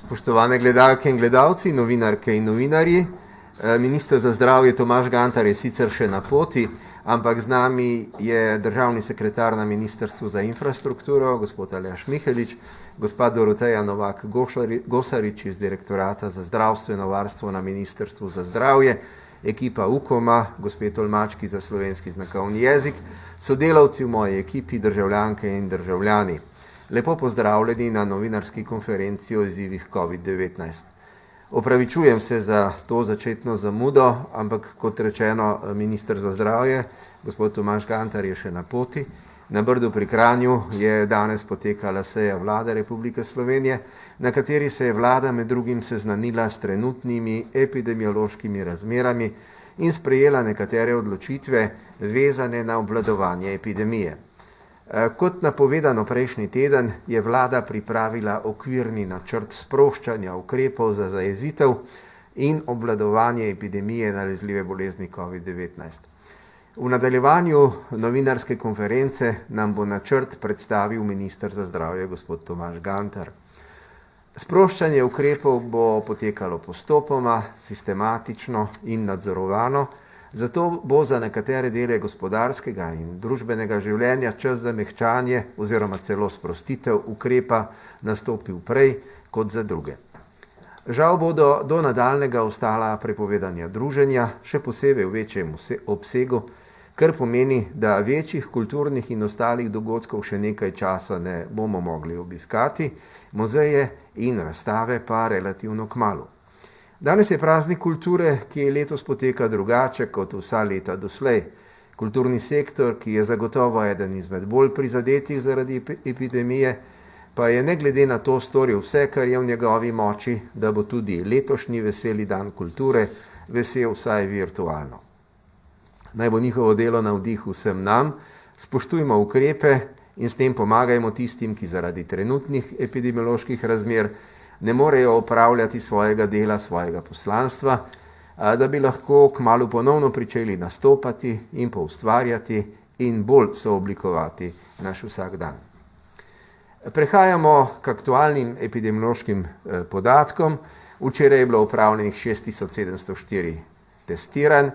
Spoštovane gledalke in gledalci, novinarke in novinarji, minister za zdravje Tomaž Gantar je sicer še na poti, ampak z nami je državni sekretar na Ministrstvu za infrastrukturo, gospod Aleš Mihelič, gospa Doroteja Novak-Gosarič iz Direktorata za zdravstveno varstvo na Ministrstvu za zdravje, ekipa UKOM-a, gospe tolmački za slovenski znakovni jezik, sodelavci v moji ekipi, državljanke in državljani. Lepo pozdravljeni na novinarski konferenci o izzivih COVID-19. Opravičujem se za to začetno zamudo, ampak kot rečeno, minister za zdravje, gospod Tomaž Gantar je še na poti. Na Brdu pri Kranju je danes potekala seja Vlade Republike Slovenije, na kateri se je vlada med drugim seznanila s trenutnimi epidemiološkimi razmerami in sprejela nekatere odločitve vezane na obvladovanje epidemije. Kot napovedano prejšnji teden je vlada pripravila okvirni načrt sproščanja ukrepov za zajezitev in obvladovanje epidemije nalezljive bolezni COVID-19. V nadaljevanju novinarske konference nam bo načrt predstavil minister za zdravje gospod Tomaž Gantar. Sproščanje ukrepov bo potekalo postopoma, sistematično in nadzorovano, zato bo za nekatere dele gospodarskega in družbenega življenja čas za mehčanje oziroma celo sprostitev ukrepa nastopil prej kot za druge. Žal bodo do nadaljnega ostala prepovedanja druženja, še posebej v večjem obsegu, kar pomeni, da večjih kulturnih in ostalih dogodkov še nekaj časa ne bomo mogli obiskati, muzeje in razstave pa relativno kmalu. Danes je praznik kulture, ki letos poteka drugače kot vsa leta doslej. Kulturni sektor, ki je zagotovo eden izmed bolj prizadetih zaradi epidemije, pa je ne glede na to storil vse, kar je v njegovi moči, da bo tudi letošnji veseli dan kulture vesel vsaj virtualno. Naj bo njihovo delo navdih vsem nam, spoštujmo ukrepe in s tem pomagajmo tistim, ki zaradi trenutnih epidemioloških razmer ne morejo opravljati svojega dela, svojega poslanstva, da bi lahko kmalu ponovno pričeli nastopati in poustvarjati in bolj sooblikovati naš vsak dan. Prehajamo k aktualnim epidemiološkim podatkom. Včeraj je bilo opravljenih 6704 testiranj,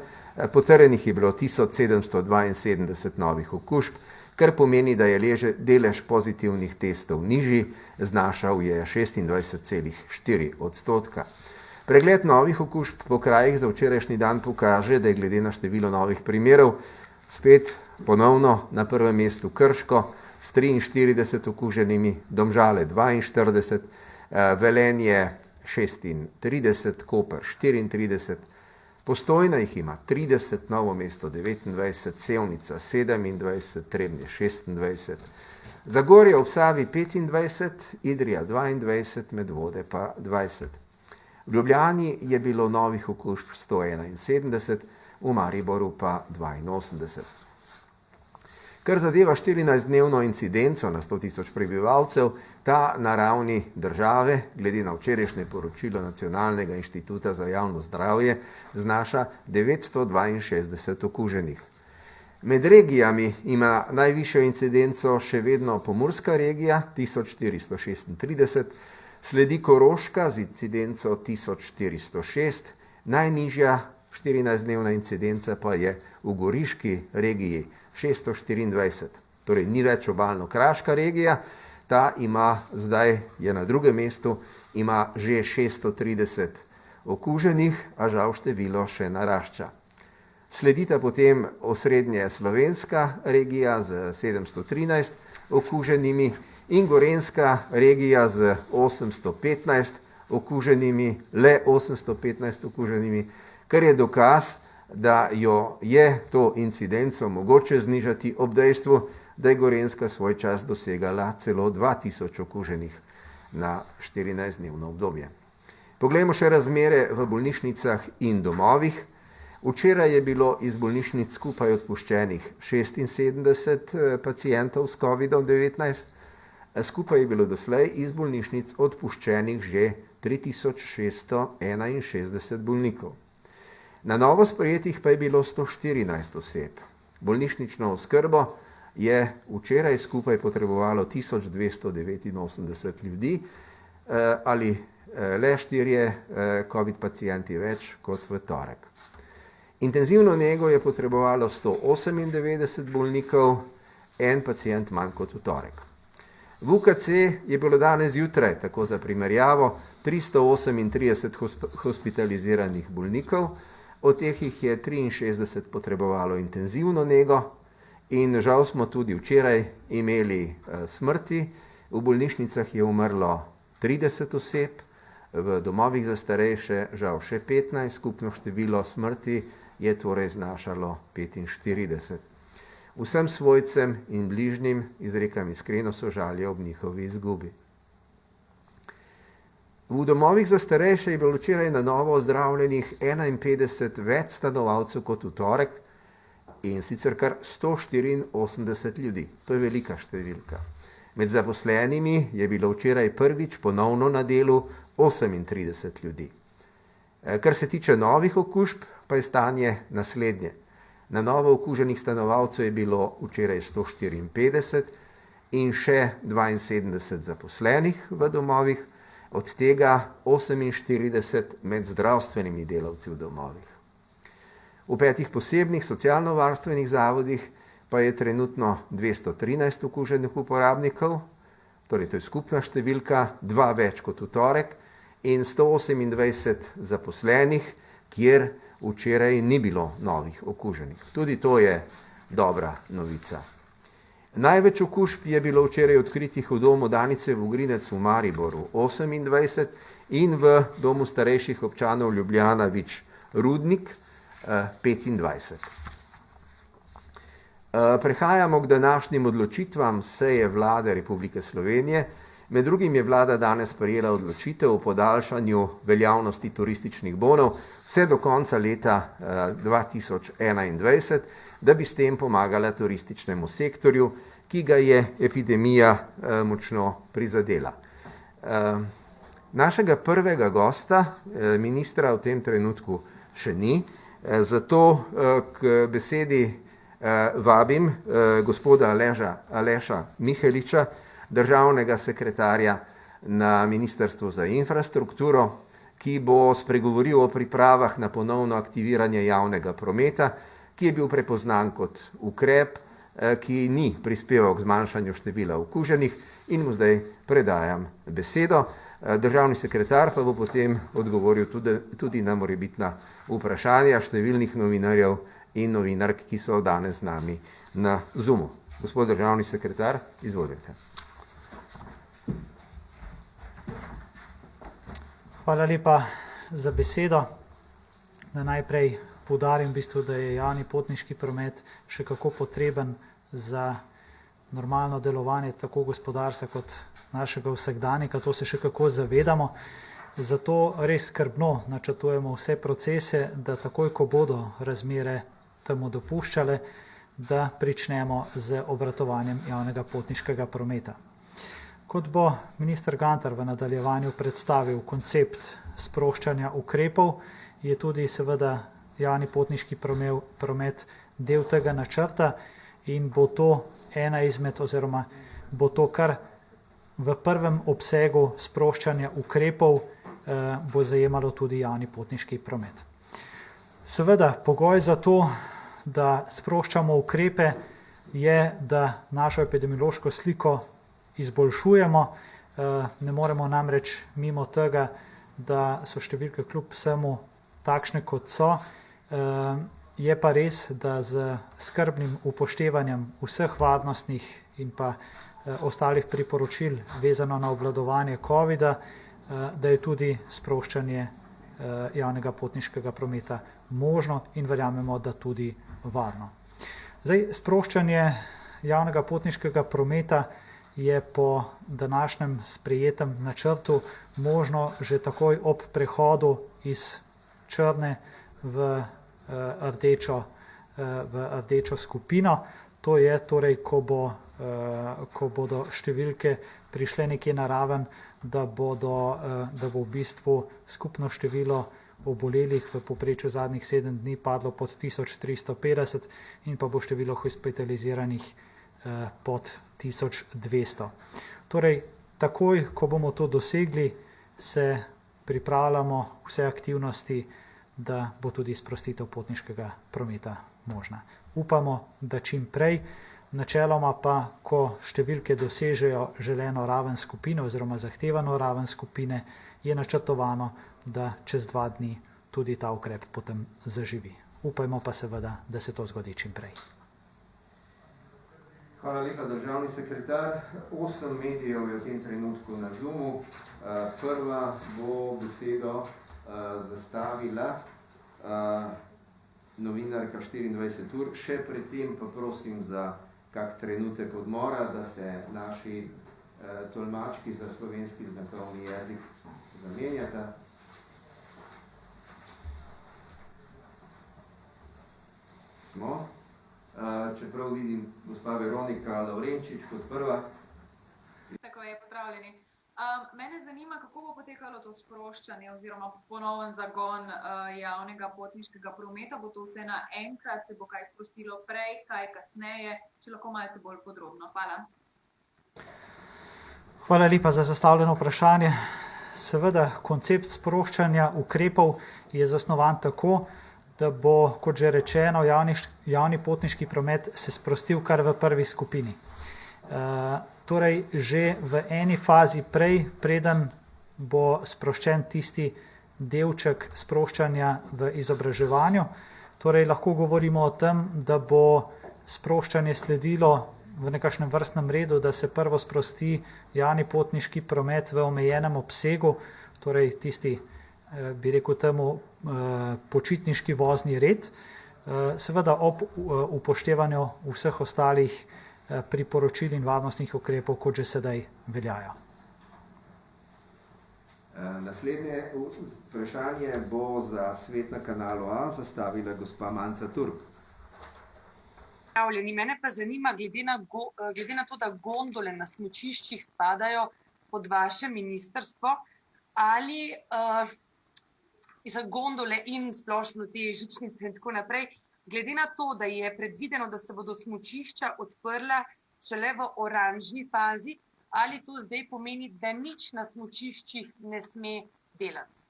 potrjenih je bilo 1772 novih okužb, kar pomeni, da je delež pozitivnih testov nižji, znašal je 26,4%. Pregled novih okužb po krajih za včerajšnji dan pokaže, da je glede na število novih primerov spet ponovno na prvem mestu Krško s 43 okuženimi, Domžale 42, Velenje 36, Koper 34, Postojna jih ima 30, Novo mesto 29, Sevnica 27, Trebnje 26, Zagorje ob Savi 25, Idrija 22, Medvode pa 20. V Ljubljani je bilo novih okužb 171, v Mariboru pa 82. Kar zadeva 14-dnevno incidenco na 100 tisoč prebivalcev, ta na ravni države, glede na včerajšnje poročilo Nacionalnega inštituta za javno zdravje, znaša 962 okuženih. Med regijami ima najvišjo incidenco še vedno Pomurska regija 1436, sledi Koroška z incidenco 1406, najnižja 14-dnevna incidenca pa je v Goriški regiji 624, torej ni več obalno-kraška regija, ta ima zdaj, je na drugem mestu, ima že 630 okuženih, a žal število še narašča. Sledita potem osrednje slovenska regija z 713 okuženimi in gorenjska regija z 815 okuženimi, le 815 okuženimi, kar je dokaz, da jo je to incidenco mogoče znižati ob dejstvu, da je Gorenjska svoj čas dosegala celo 2000 okuženih na 14-dnevno obdobje. Poglejmo še razmere v bolnišnicah in domovih. Včeraj je bilo iz bolnišnic skupaj odpuščenih 76 pacientov s COVID-19, skupaj je bilo doslej iz bolnišnic odpuščenih že 3661 bolnikov. Na novo sprejetih pa je bilo 114 oseb. Bolnišnično oskrbo je včeraj skupaj potrebovalo 1289 ljudi ali le 4 COVID pacienti več kot v torek. Intenzivno nego je potrebovalo 198 bolnikov, en pacient manj kot v torek. V UKC je bilo danes zjutraj, tako za primerjavo, 338 hospitaliziranih bolnikov, od teh jih je 63 potrebovalo intenzivno nego in žal smo tudi včeraj imeli smrti. V bolnišnicah je umrlo 30 oseb, v domovih za starejše žal še 15, skupno število smrti je torej znašalo 45. Vsem svojcem in bližnjim izrekam iskreno sožalje ob njihovi izgubi. V domovih za starejše je bilo včeraj na novo ozdravljenih 51 več stanovalcev kot v torek in sicer kar 184 ljudi. To je velika številka. Med zaposlenimi je bilo včeraj prvič ponovno na delu 38 ljudi. Kar se tiče novih okužb, pa je stanje naslednje. Na novo okuženih stanovalcev je bilo včeraj 154 in še 72 zaposlenih v domovih, od tega 48 med zdravstvenimi delavci v domovih. V 5 posebnih socialno-varstvenih zavodih pa je trenutno 213 okuženih uporabnikov, torej to je skupna številka, 2 več kot v torek in 128 zaposlenih, kjer včeraj ni bilo novih okuženih. Tudi to je dobra novica. Največ okužb je bilo včeraj odkritih v domu Danice Vogrinec v Mariboru 28 in v domu starejših občanov Ljubljana Vič Rudnik 25. Prehajamo k današnjim odločitvam seje Vlade Republike Slovenije. Med drugim je vlada danes sprejela odločitev o podaljšanju veljavnosti turističnih bonov vse do konca leta 2021, da bi s tem pomagala turističnemu sektorju, ki ga je epidemija močno prizadela. Našega prvega gosta, ministra, v tem trenutku še ni, zato k besedi vabim gospoda Aleša Miheliča, državnega sekretarja na Ministrstvu za infrastrukturo, ki bo spregovoril o pripravah na ponovno aktiviranje javnega prometa, ki je bil prepoznan kot ukrep, ki ni prispeval k zmanjšanju števila okuženih, in mu zdaj predajam besedo. Državni sekretar pa bo potem odgovoril tudi na morebitna vprašanja številnih novinarjev in novinark, ki so danes z nami na Zoomu. Gospod državni sekretar, izvolite. Hvala lepa za besedo. Da najprej poudarim v bistvu, da je javni potniški promet še kako potreben za normalno delovanje tako gospodarstva kot našega vsakdanjika, to se še kako zavedamo. Zato res skrbno načrtujemo vse procese, da takoj, ko bodo razmere temu dopuščale, da pričnemo z obratovanjem javnega potniškega prometa. Kot bo minister Gantar v nadaljevanju predstavil koncept sproščanja ukrepov, je tudi seveda javni potniški promet del tega načrta in bo to ena izmed oziroma bo to kar v prvem obsegu sproščanja ukrepov bo zajemalo tudi javni potniški promet. Seveda pogoj za to, da sproščamo ukrepe, je, da našo epidemiološko sliko izboljšujemo. Ne moremo namreč mimo tega, da so številke kljub vsemu takšne, kot so. Je pa res, da z skrbnim upoštevanjem vseh varnostnih in pa ostalih priporočil vezano na obvladovanje covida, da je tudi sproščanje javnega potniškega prometa možno in verjamemo, da tudi varno. Zdaj, sproščanje javnega potniškega prometa je po današnjem sprejetem načrtu možno že takoj ob prehodu iz črne v rdečo skupino. To je torej, ko bodo številke prišle nekje na raven, da bo v bistvu skupno število obolelih v povprečju zadnjih 7 dni padlo pod 1350 in pa bo število hospitaliziranih pod 1200. Torej, takoj, ko bomo to dosegli, se pripravljamo vse aktivnosti, da bo tudi sprostitev potniškega prometa možna. Upamo, da čim prej, načeloma pa, ko številke dosežejo želeno raven skupine oziroma zahtevano raven skupine, je načrtovano, da čez 2 dni tudi ta ukrep potem zaživi. Upajmo pa seveda, da se to zgodi čim prej. Hvala lepa, državni sekretar. 8 medijev je v tem trenutku na Zoomu. Prva bo besedo zastavila novinarka 24 ur. Še predtem pa prosim za kak trenutek odmora, da se naši tolmački za slovenski znakovni jezik zamenjata. Smo. Čeprav vidim gospa Veronika Lavrenčič kot prva. Tako je, pozdravljeni. Mene zanima, kako bo potekalo to sproščanje oziroma ponoven zagon javnega potniškega prometa. Bo to vse naenkrat, se bo kaj sprostilo prej, kaj kasneje, če lahko malce bolj podrobno. Hvala. Hvala lepa za zastavljeno vprašanje. Seveda, koncept sproščanja ukrepov je zasnovan tako, da bo, kot že rečeno, javni potniški promet se sprostil kar v prvi skupini. Torej, že v eni fazi prej, preden bo sproščen tisti delček sproščanja v izobraževanju. Torej, lahko govorimo o tem, da bo sproščanje sledilo v nekakšnem vrstnem redu, da se prvo sprosti javni potniški promet v omejenem obsegu, torej tisti, bi rekel temu, počitniški vozni red, seveda ob upoštevanju vseh ostalih priporočil in varnostnih ukrepov, kot že sedaj veljajo. Naslednje vprašanje bo za Svet na kanalu A zastavila gospa Manca Turk. Mene pa zanima, glede na to, da gondole na smučiščih spadajo pod vaše ministrstvo, ali za gondole in splošno te žičnice in tako naprej, glede na to, da je predvideno, da se bodo smučišča odprla šele v oranžni fazi, ali to zdaj pomeni, da nič na smučiščih ne sme delati?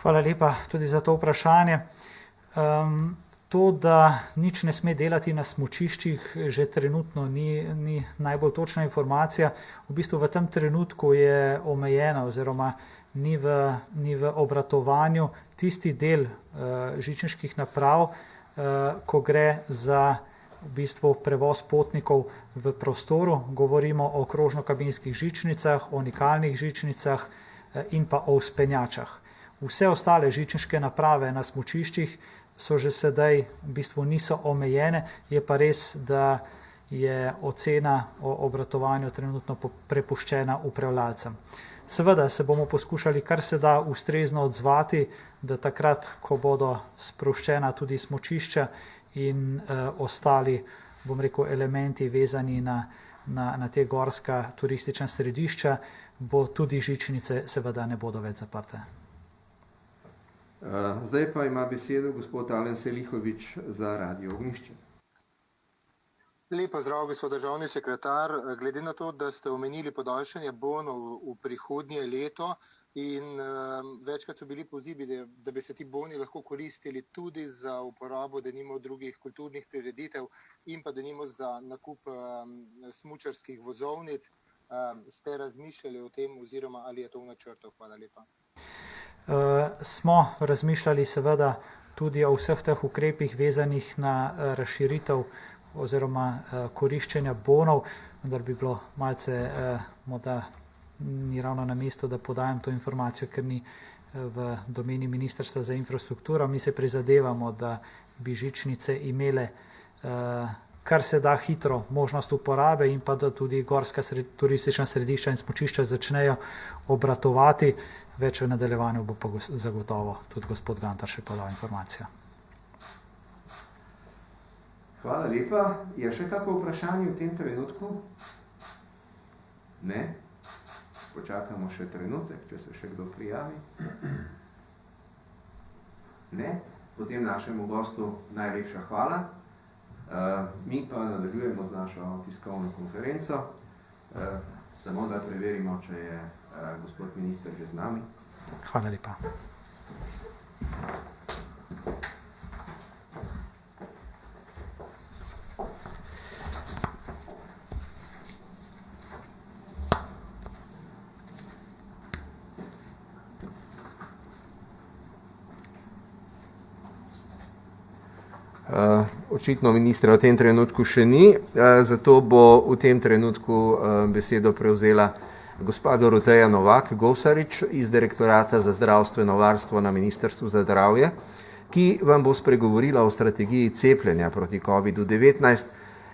Hvala lepa tudi za to vprašanje. To, da nič ne sme delati na smučiščih, že trenutno ni najbolj točna informacija. V bistvu v tem trenutku je omejena oziroma ni v obratovanju tisti del žičniških naprav, ko gre za v bistvu prevoz potnikov v prostoru. Govorimo o krožno-kabinskih žičnicah, o nikalnih žičnicah in pa o vzpenjačah. Vse ostale žičniške naprave na smučiščih so že sedaj v bistvu niso omejene, je pa res, da je ocena o obratovanju trenutno prepuščena upravljavcem. Seveda se bomo poskušali kar se da ustrezno odzvati, da takrat, ko bodo sproščena tudi smučišča in ostali, bom rekel, elementi vezani na te gorska turistična središča, bo tudi žičnice seveda ne bodo več zaprte. Zdaj pa ima besedo gospod Alen Selihovič za Radio Ognjišče. Lep pozdrav, gospod državni sekretar. Glede na to, da ste omenili podaljšanje bonov v prihodnje leto in večkrat so bili pozivi, da bi se ti boni lahko koristili tudi za uporabo denimo drugih kulturnih prireditev in pa denimo za nakup smučarskih vozovnic, ste razmišljali o tem oziroma ali je to v načrtu? Hvala lepa. Smo razmišljali seveda tudi o vseh teh ukrepih vezanih na razširitev oziroma koriščenja bonov, vendar bi bilo malce, morda ni ravno na mestu, da podajam to informacijo, ker ni v domeni Ministrstva za infrastrukturo. Mi se prizadevamo, da bi žičnice imele kar se da hitro možnost uporabe in pa da tudi gorska turistična središča in smučišča začnejo obratovati. Več v nadaljevanju bo pa zagotovo tudi gospod Gantar še podal informacijo. Hvala lepa. Je še kako vprašanje v tem trenutku? Ne? Počakamo še trenutek, če se še kdo prijavi. Ne? Potem našemu gostu najlepša hvala. Mi pa nadaljujemo z našo tiskovno konferenco. Samo da preverimo, če je gospod minister že z nami. Hvala lepa. Očitno ministra v tem trenutku še ni, zato bo v tem trenutku besedo prevzela gospa Doroteja Novak Gosarič iz Direktorata za zdravstveno varstvo na Ministrstvu za zdravje, ki vam bo spregovorila o strategiji cepljenja proti COVID-19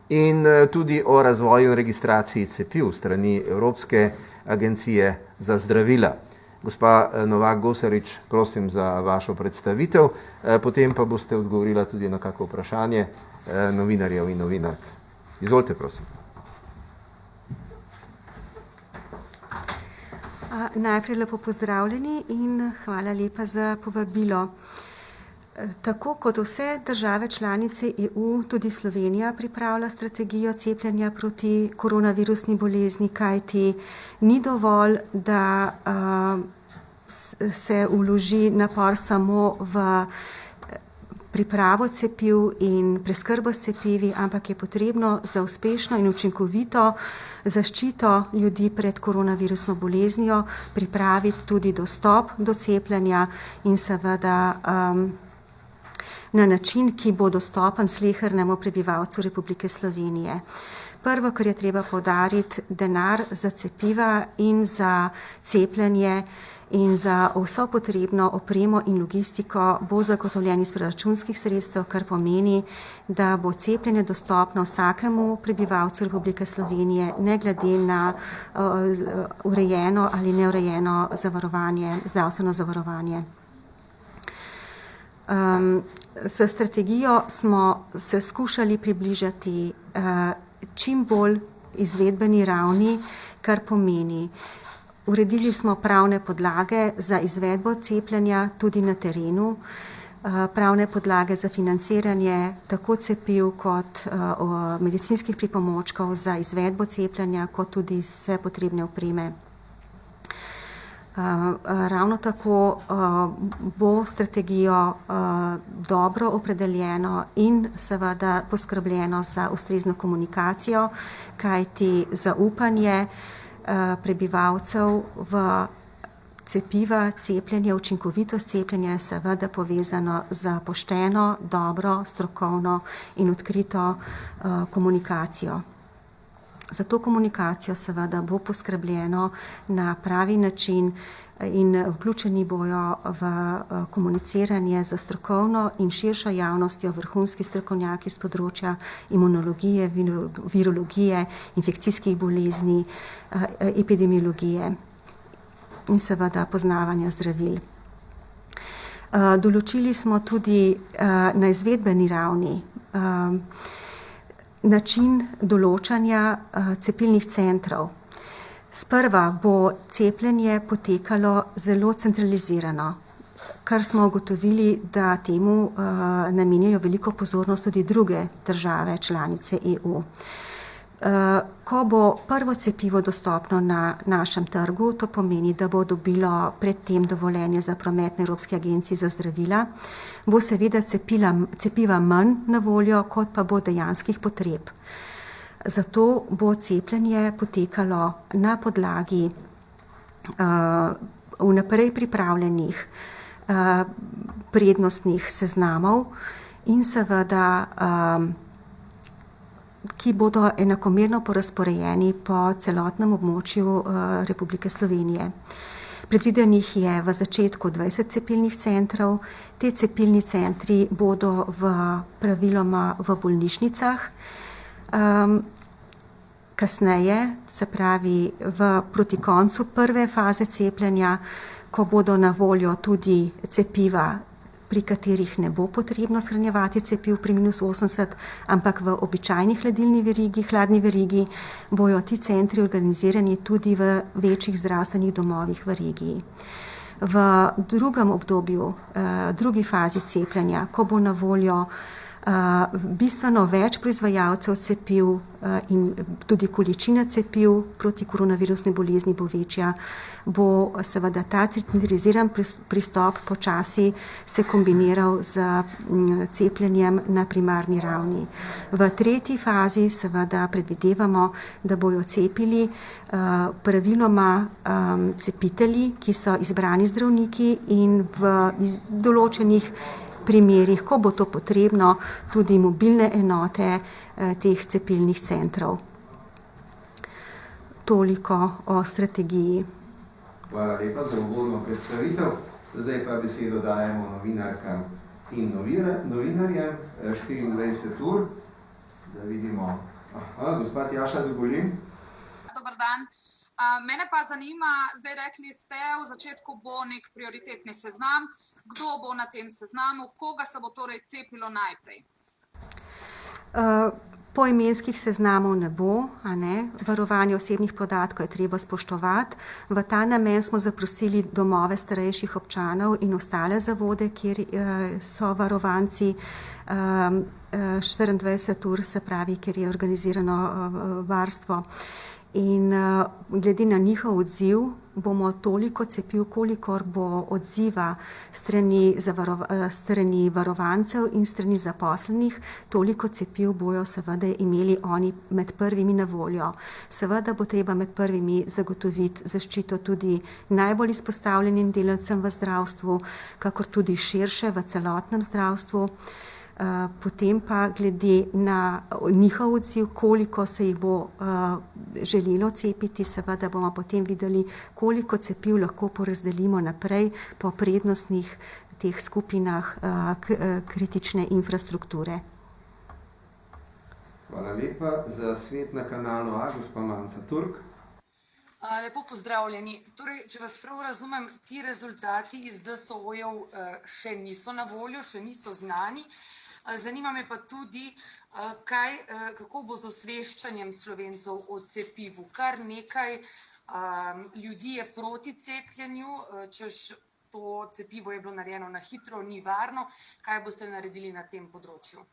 in tudi o razvoju in registraciji cepiv strani Evropske agencije za zdravila. Gospa Novak Gosarič, prosim za vašo predstavitev, potem pa boste odgovorila tudi na kakšno vprašanje novinarjev in novinark. Izvolite, prosim. Najprej lepo pozdravljeni in hvala lepa za povabilo. Tako kot vse države članice EU, tudi Slovenija pripravlja strategijo cepljenja proti koronavirusni bolezni, kajti ni dovolj, da se vloži napor samo v pripravo cepiv in preskrbo s cepivi, ampak je potrebno za uspešno in učinkovito zaščito ljudi pred koronavirusno boleznijo pripraviti tudi dostop do cepljenja in seveda na način, ki bo dostopen slehernemu prebivalcu Republike Slovenije. Prvo, kar je treba poudariti, denar za cepiva in za cepljenje in za vso potrebno opremo in logistiko bo zagotovljen iz proračunskih sredstev, kar pomeni, da bo cepljenje dostopno vsakemu prebivalcu Republike Slovenije, ne glede na urejeno ali neurejeno zavarovanje, zdravstveno zavarovanje. S strategijo smo se skušali približati čim bolj izvedbeni ravni, kar pomeni, uredili smo pravne podlage za izvedbo cepljenja tudi na terenu, pravne podlage za financiranje tako cepiv kot medicinskih pripomočkov za izvedbo cepljenja, kot tudi vse potrebne opreme. Ravno tako bo strategijo dobro opredeljeno in seveda poskrbljeno za ustrezno komunikacijo, kajti zaupanje prebivalcev v cepiva, cepljenje, učinkovitost cepljenja je seveda povezano z pošteno, dobro, strokovno in odkrito komunikacijo. Za to komunikacijo seveda bo poskrbljeno na pravi način in vključeni bojo v komuniciranje za strokovno in širšo javnostjo vrhunski strokovnjaki z področja imunologije, virologije, infekcijskih bolezni, epidemiologije in seveda poznavanja zdravil. Določili smo tudi na izvedbeni ravni način določanja cepilnih centrov. Sprva bo cepljenje potekalo zelo centralizirano, kar smo ugotovili, da temu namenjajo veliko pozornost tudi druge države članice EU. Ko bo prvo cepivo dostopno na našem trgu, to pomeni, da bo dobilo predtem dovoljenje za promet na Evropski agenciji za zdravila, bo seveda cepiva manj na voljo, kot pa bo dejanskih potreb. Zato bo cepljenje potekalo na podlagi vnaprej pripravljenih prednostnih seznamov in seveda ki bodo enakomerno porazporejeni po celotnem območju Republike Slovenije. Predvidenih je v začetku 20 cepilnih centrov. Te cepilni centri bodo praviloma v bolnišnicah. Kasneje, se pravi proti koncu prve faze cepljenja, ko bodo na voljo tudi cepiva, pri katerih ne bo potrebno shranjevati cepiv pri -80, ampak v običajni hladni verigi, bojo ti centri organizirani tudi v večjih zdravstvenih domovih v regiji. V drugem obdobju, drugi fazi cepljenja, ko bo na voljo Bistveno več proizvajalcev cepiv in tudi količina cepiv proti koronavirusni bolezni bo večja, bo seveda ta centraliziran pristop počasi se kombiniral z cepljenjem na primarni ravni. V tretji fazi seveda predvidevamo, da bojo cepili praviloma cepitelji, ki so izbrani zdravniki in v določenih primerih, ko bo to potrebno, tudi mobilne enote teh cepilnih centrov. Toliko o strategiji. Hvala lepa za uvodno predstavitev. Zdaj pa besedo dajemo novinarkam in novinarjem. 24 ur, da vidimo. Gospa Tjaša Dugolin. Dobar dan. Mene pa zanima, zdaj rekli ste, v začetku bo nek prioritetni seznam, kdo bo na tem seznamu, koga se bo torej cepilo najprej? Poimenskih seznamov ne bo, varovanje osebnih podatkov je treba spoštovati. V ta namen smo zaprosili domove starejših občanov in ostale zavode, kjer so varovanci 24 ur, se pravi, kjer je organizirano varstvo. In glede na njihov odziv bomo toliko cepiv, kolikor bo odziva strani varovancev in strani zaposlenih, toliko cepiv bojo seveda imeli oni med prvimi na voljo. Seveda bo treba med prvimi zagotoviti zaščito tudi najbolj izpostavljenim delavcem v zdravstvu, kakor tudi širše v celotnem zdravstvu. Potem pa glede na njihov odziv, koliko se jih bo želelo cepiti, seveda bomo potem videli, koliko cepiv lahko porazdelimo naprej po prednostnih teh skupinah kritične infrastrukture. Hvala lepa. Za Svet na kanalu A, gospa Manca Turk. Lepo pozdravljeni. Torej, če vas prav razumem, ti rezultati iz DSO-jev še niso na voljo, še niso znani. Zanima me pa tudi, kako bo z osveščanjem Slovencev o cepivu. Kar nekaj ljudi je proti cepljenju, češ to cepivo je bilo narejeno na hitro, ni varno. Kaj boste naredili na tem področju?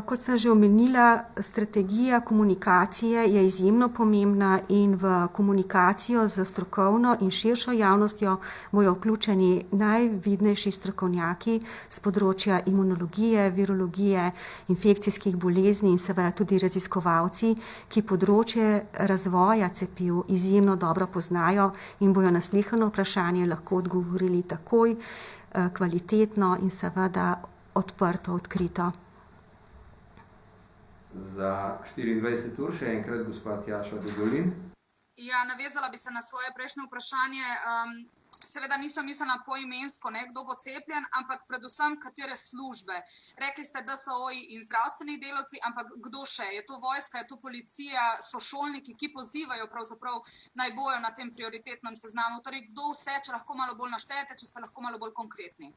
Kot sem že omenila, strategija komunikacije je izjemno pomembna in v komunikacijo z strokovno in širšo javnostjo bojo vključeni najvidnejši strokovnjaki z področja imunologije, virologije, infekcijskih bolezni in seveda tudi raziskovalci, ki področje razvoja cepiv izjemno dobro poznajo in bojo na sleherno vprašanje lahko odgovorili takoj, kvalitetno in seveda odprto, odkrito. Za 24 ur še enkrat gospa Tjaša Dugolin. Ja, navezala bi se na svoje prejšnje vprašanje. Seveda nisem mislila poimensko, kdo bo cepljen, ampak predvsem katere službe. Rekli ste DSO-ji in zdravstveni delavci, ampak kdo še? Je to vojska, je to policija, so šolniki, ki pozivajo pravzaprav naj bojo na tem prioritetnem seznamu. Torej, kdo vse, če lahko malo bolj naštejete, če ste lahko malo bolj konkretni?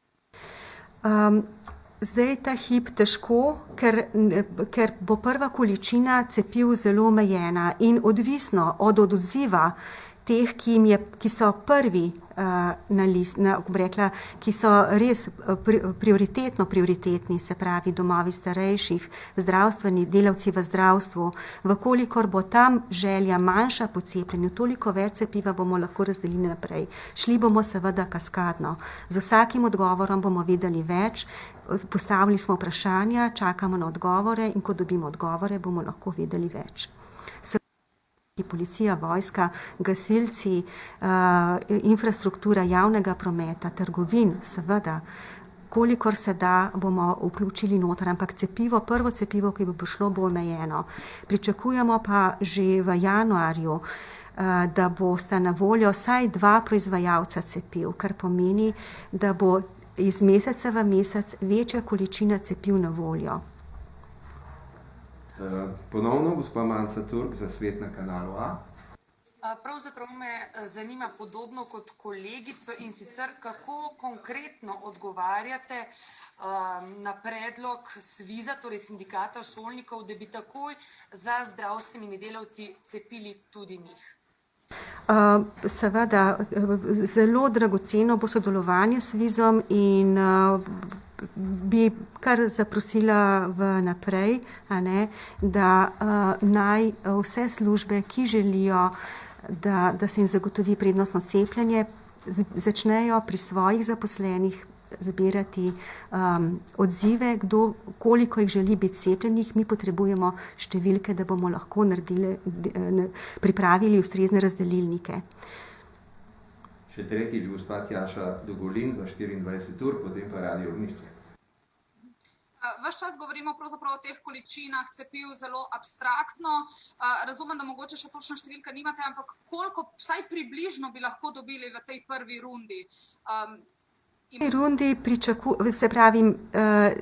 Zdaj ta hip težko, ker bo prva količina cepiv zelo omejena in odvisno od odziva teh, ki so prvi na list, ki so res prioritetni, se pravi domovi starejših, zdravstveni delavci v zdravstvu. Vkolikor bo tam želja manjša po cepljenju, toliko več cepiva bomo lahko razdelili naprej. Šli bomo seveda kaskadno. Z vsakim odgovorom bomo vedeli več, postavili smo vprašanja, čakamo na odgovore in ko dobimo odgovore, bomo lahko vedeli več. Policija, vojska, gasilci, infrastruktura javnega prometa, trgovin, seveda, kolikor se da, bomo vključili noter, ampak prvo cepivo, ki bo prišlo, bo omejeno. Pričakujemo pa že v januarju, da bosta na voljo vsaj 2 proizvajalca cepiv, kar pomeni, da bo iz meseca v mesec večja količina cepiv na voljo. Ponovno gospa Manca Turk za Svet na kanalu A. Pravzaprav me zanima podobno kot kolegico in sicer kako konkretno odgovarjate na predlog SVIZ-a, torej sindikata šolnikov, da bi takoj za zdravstvenimi delavci cepili tudi njih. Seveda, zelo dragoceno bo sodelovanje s SVIZ-om in bi kar zaprosila vnaprej, da naj vse službe, ki želijo, da se jim zagotovi prednostno cepljenje, začnejo pri svojih zaposlenih zbirati odzive, koliko jih želi biti cepljenih. Mi potrebujemo številke, da bomo lahko pripravili ustrezne razdelilnike. Še tretjič, gospa Tjaša Dugolin za 24 ur, potem pa Radio Ognjišče. Ves čas govorimo pravzaprav o teh količinah cepiv zelo abstraktno. Razumem, da mogoče še točno številka nimate, ampak koliko vsaj približno bi lahko dobili v tej prvi rundi? V tej rundi se pravi,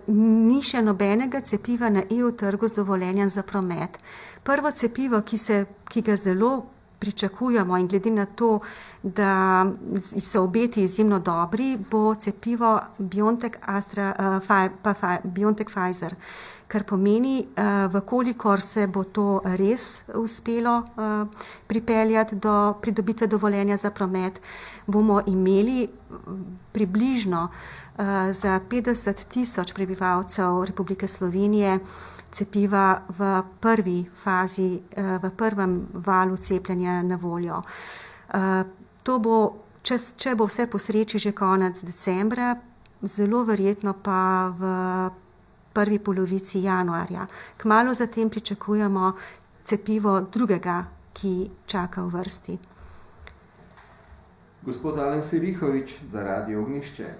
ni še nobenega cepiva na EU trgu z dovoljenjem za promet. Prvo cepivo, ki ga zelo pričakujemo in glede na to, da so obeti izjemno dobri, bo cepivo BioNTech Pfizer, kar pomeni, vkolikor se bo to res uspelo pripeljati do pridobitve dovoljenja za promet, bomo imeli približno za 50.000 prebivalcev Republike Slovenije cepiva v prvi fazi, v prvem valu cepljenja na voljo. To bo, če bo vse po sreči, že konec decembra, zelo verjetno pa v prvi polovici januarja. Kmalu zatem pričakujemo cepivo drugega, ki čaka v vrsti. Gospod Alen Selihovič za Radio Ognjišče.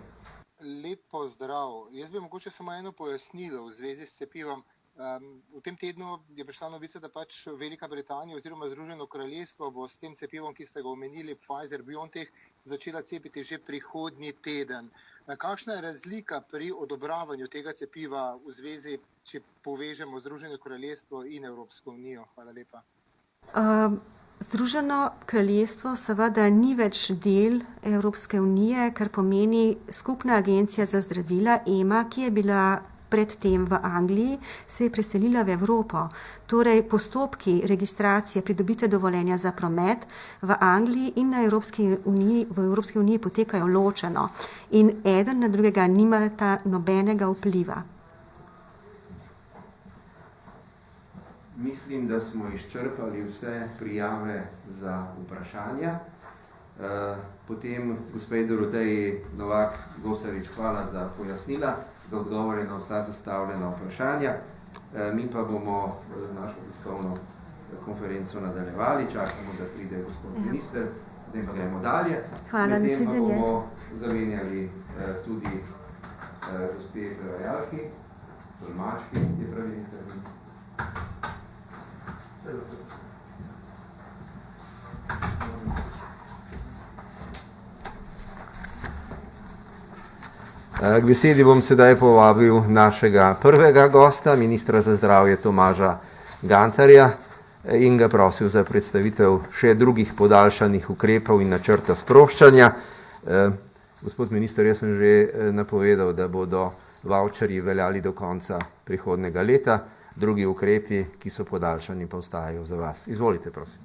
Lep pozdrav. Jaz bi mogoče samo eno pojasnilo v zvezi s cepivom. V tem tednu je prišla novica, da pač Velika Britanija oziroma Združeno kraljestvo bo s tem cepivom, ki ste ga omenili, Pfizer, BioNTech, začela cepiti že prihodnji teden. Kakšna je razlika pri odobravanju tega cepiva v zvezi, če povežemo Združeno kraljestvo in Evropsko unijo? Hvala lepa. Združeno kraljestvo seveda ni več del Evropske unije, kar pomeni skupna agencija za zdravila EMA, ki je bila predtem v Angliji, se je preselila v Evropo. Torej, postopki registracije, pridobitve dovoljenja za promet v Angliji in v Evropski uniji potekajo ločeno in eden na drugega nimata nobenega vpliva. Mislim, da smo izčrpali vse prijave za vprašanja. Potem gospej Doroteji Novak-Gosarič, hvala za pojasnila, za odgovore na vsa zastavljena vprašanja. Mi pa bomo z našo tiskovno konferenco nadaljevali, čakamo, da pride gospod minister, potem pa gremo dalje. Hvala, medtem pa bomo zamenjali tudi gospe prevajalki, tolmački, je pravilni termin. K besedi bom sedaj povabil našega prvega gosta, ministra za zdravje Tomaža Gantarja, in ga prosil za predstavitev še drugih podaljšanih ukrepov in načrta sproščanja. Gospod minister, jaz sem že napovedal, da bodo vavčerji veljali do konca prihodnega leta, drugi ukrepi, ki so podaljšani, pa ostajajo za vas. Izvolite, prosim.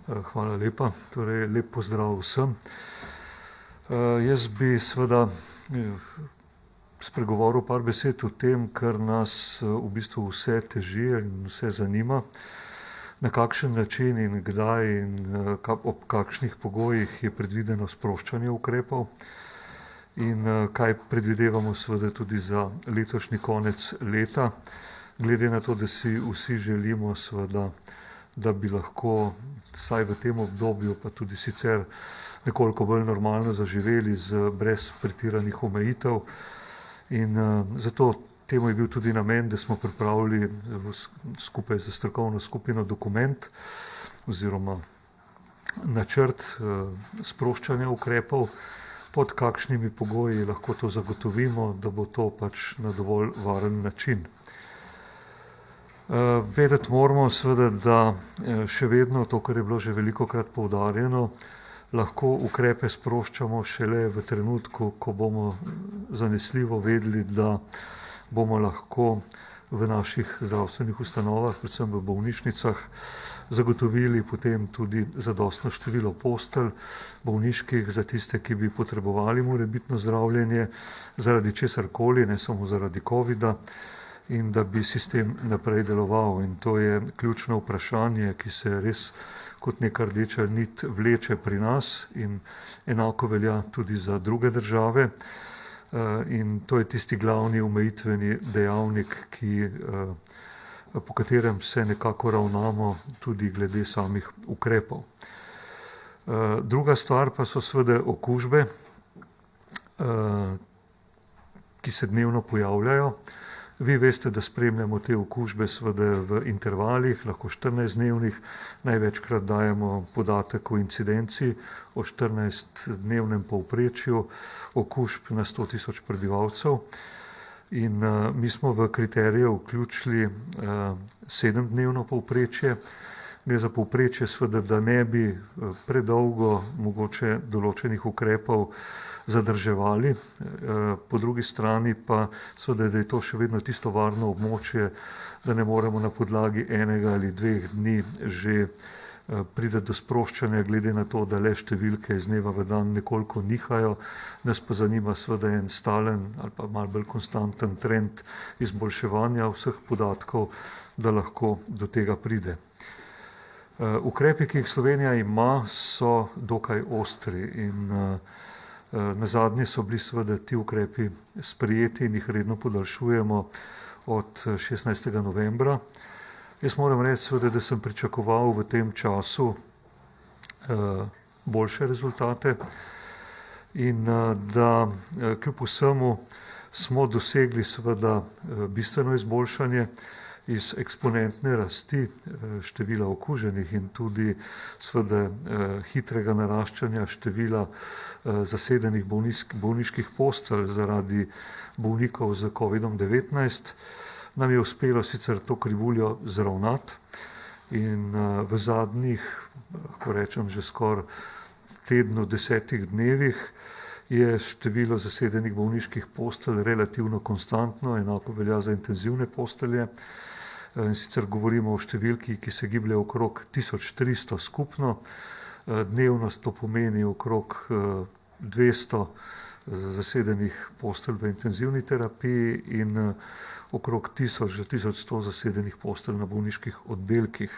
Hvala lepa, torej lep pozdrav vsem. Jaz bi seveda spregovoril par besed o tem, kar nas v bistvu vse teži in vse zanima, na kakšen način in kdaj in ob kakšnih pogojih je predvideno sproščanje ukrepov in kaj predvidevamo seveda tudi za letošnji konec leta, glede na to, da si vsi želimo seveda, da bi lahko vsaj v tem obdobju, pa tudi sicer nekoliko bolj normalno zaživeli brez pretiranih omejitev. In zato temu je bil tudi namen, da smo pripravili skupaj z strokovno skupino dokument oziroma načrt sproščanja ukrepov, pod kakšnimi pogoji lahko to zagotovimo, da bo to pač na dovolj varen način. Vedeti moramo seveda, da še vedno to, kar je bilo že velikokrat poudarjeno, lahko ukrepe sproščamo šele v trenutku, ko bomo zanesljivo vedeli, da bomo lahko v naših zdravstvenih ustanovah, predvsem v bolnišnicah, zagotovili potem tudi zadostno število postelj bolniških za tiste, ki bi potrebovali morebitno zdravljenje zaradi česarkoli, ne samo zaradi covida, in da bi sistem naprej deloval. In to je ključno vprašanje, ki se res kot neka rdeča nit vleče pri nas in enako velja tudi za druge države. In to je tisti glavni omejitveni dejavnik, po katerem se nekako ravnamo tudi glede samih ukrepov. Druga stvar pa so seveda okužbe, ki se dnevno pojavljajo. Vi veste, da spremljamo te okužbe seveda v intervalih, lahko 14-dnevnih, največkrat dajemo podatek o incidenci, o 14-dnevnem povprečju okužb na 100 tisoč prebivalcev. In mi smo v kriterije vključili 7-dnevno povprečje. Gre za povprečje seveda, da ne bi predolgo mogoče določenih ukrepov zadrževali, po drugi strani pa seveda, da je to še vedno tisto varno območje, da ne moremo na podlagi 1 ali 2 dni že pride do sproščanja, glede na to, da le številke iz dneva v dan nekoliko nihajo. Nas pa zanima seveda en stalen ali pa malo bolj konstanten trend izboljševanja vseh podatkov, da lahko do tega pride. Ukrepi, ki jih Slovenija ima, so dokaj ostri in nazadnje so bili seveda ti ukrepi sprejeti in jih redno podaljšujemo od 16. novembra. Jaz moram reči seveda, da sem pričakoval v tem času boljše rezultate in da kljub vsemu smo dosegli seveda bistveno izboljšanje iz eksponentne rasti števila okuženih in tudi seveda hitrega naraščanja števila zasedenih bolniških postelj zaradi bolnikov z COVID-19. Nam je uspelo sicer to krivuljo zravnati in v zadnjih, lahko rečem, že skoraj tednu, 10 dnevih je število zasedenih bolniških postelj relativno konstantno, enako velja za intenzivne postelje. In sicer govorimo o številki, ki se giblje okrog 1300 skupno. Dnevno to pomeni okrog 200 zasedenih postelj v intenzivni terapiji in okrog 1000 do 1100 zasedenih postelj na bolniških oddelkih.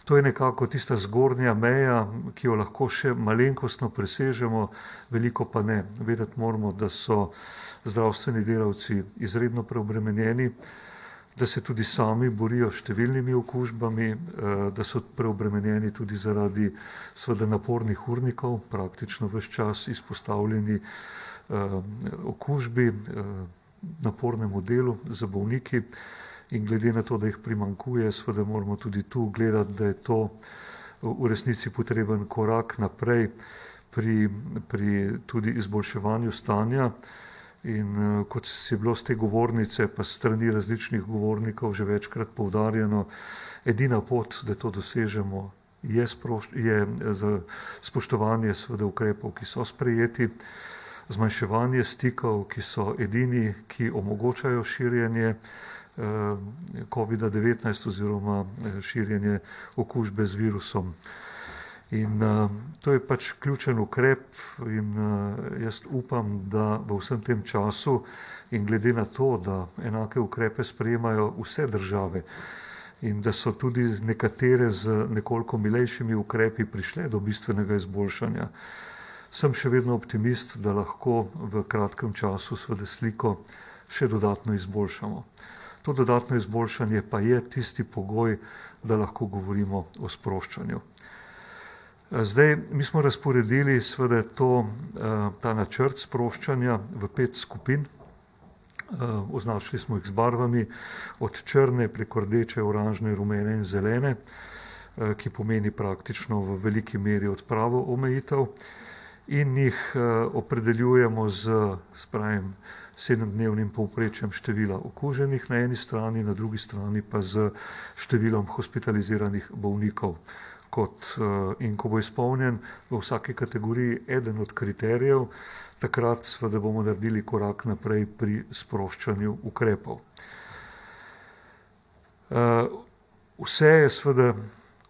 To je nekako tista zgornja meja, ki jo lahko še malenkostno presežemo, veliko pa ne. Vedeti moramo, da so zdravstveni delavci izredno preobremenjeni, da se tudi sami borijo s številnimi okužbami, da so preobremenjeni tudi zaradi seveda napornih urnikov, praktično ves čas izpostavljeni okužbi, napornemu delu za bolniki in glede na to, da jih primanjkuje, seveda moramo tudi tu gledati, da je to v resnici potreben korak naprej pri tudi izboljševanju stanja. In kot je bilo z te govornice, pa strani različnih govornikov že večkrat poudarjeno, edina pot, da to dosežemo, je spoštovanje seveda ukrepov, ki so sprejeti, zmanjševanje stikov, ki so edini, ki omogočajo širjenje COVID-19 oziroma širjenje okužbe z virusom. In to je pač ključen ukrep in jaz upam, da v vsem tem času in glede na to, da enake ukrepe sprejemajo vse države in da so tudi nekatere z nekoliko milejšimi ukrepi prišle do bistvenega izboljšanja, sem še vedno optimist, da lahko v kratkem času seveda sliko še dodatno izboljšamo. To dodatno izboljšanje pa je tisti pogoj, da lahko govorimo o sproščanju. Zdaj, mi smo razporedili seveda ta načrt sproščanja v 5 skupin. Označili smo jih z barvami od črne preko rdeče, oranžne, rumene in zelene, ki pomeni praktično v veliki meri odpravo omejitev in jih opredeljujemo z 7-dnevnim povprečjem števila okuženih na eni strani, na drugi strani pa z številom hospitaliziranih bolnikov. In ko bo izpolnjen v vsaki kategoriji eden od kriterijev, takrat seveda bomo naredili korak naprej pri sproščanju ukrepov. Vse je seveda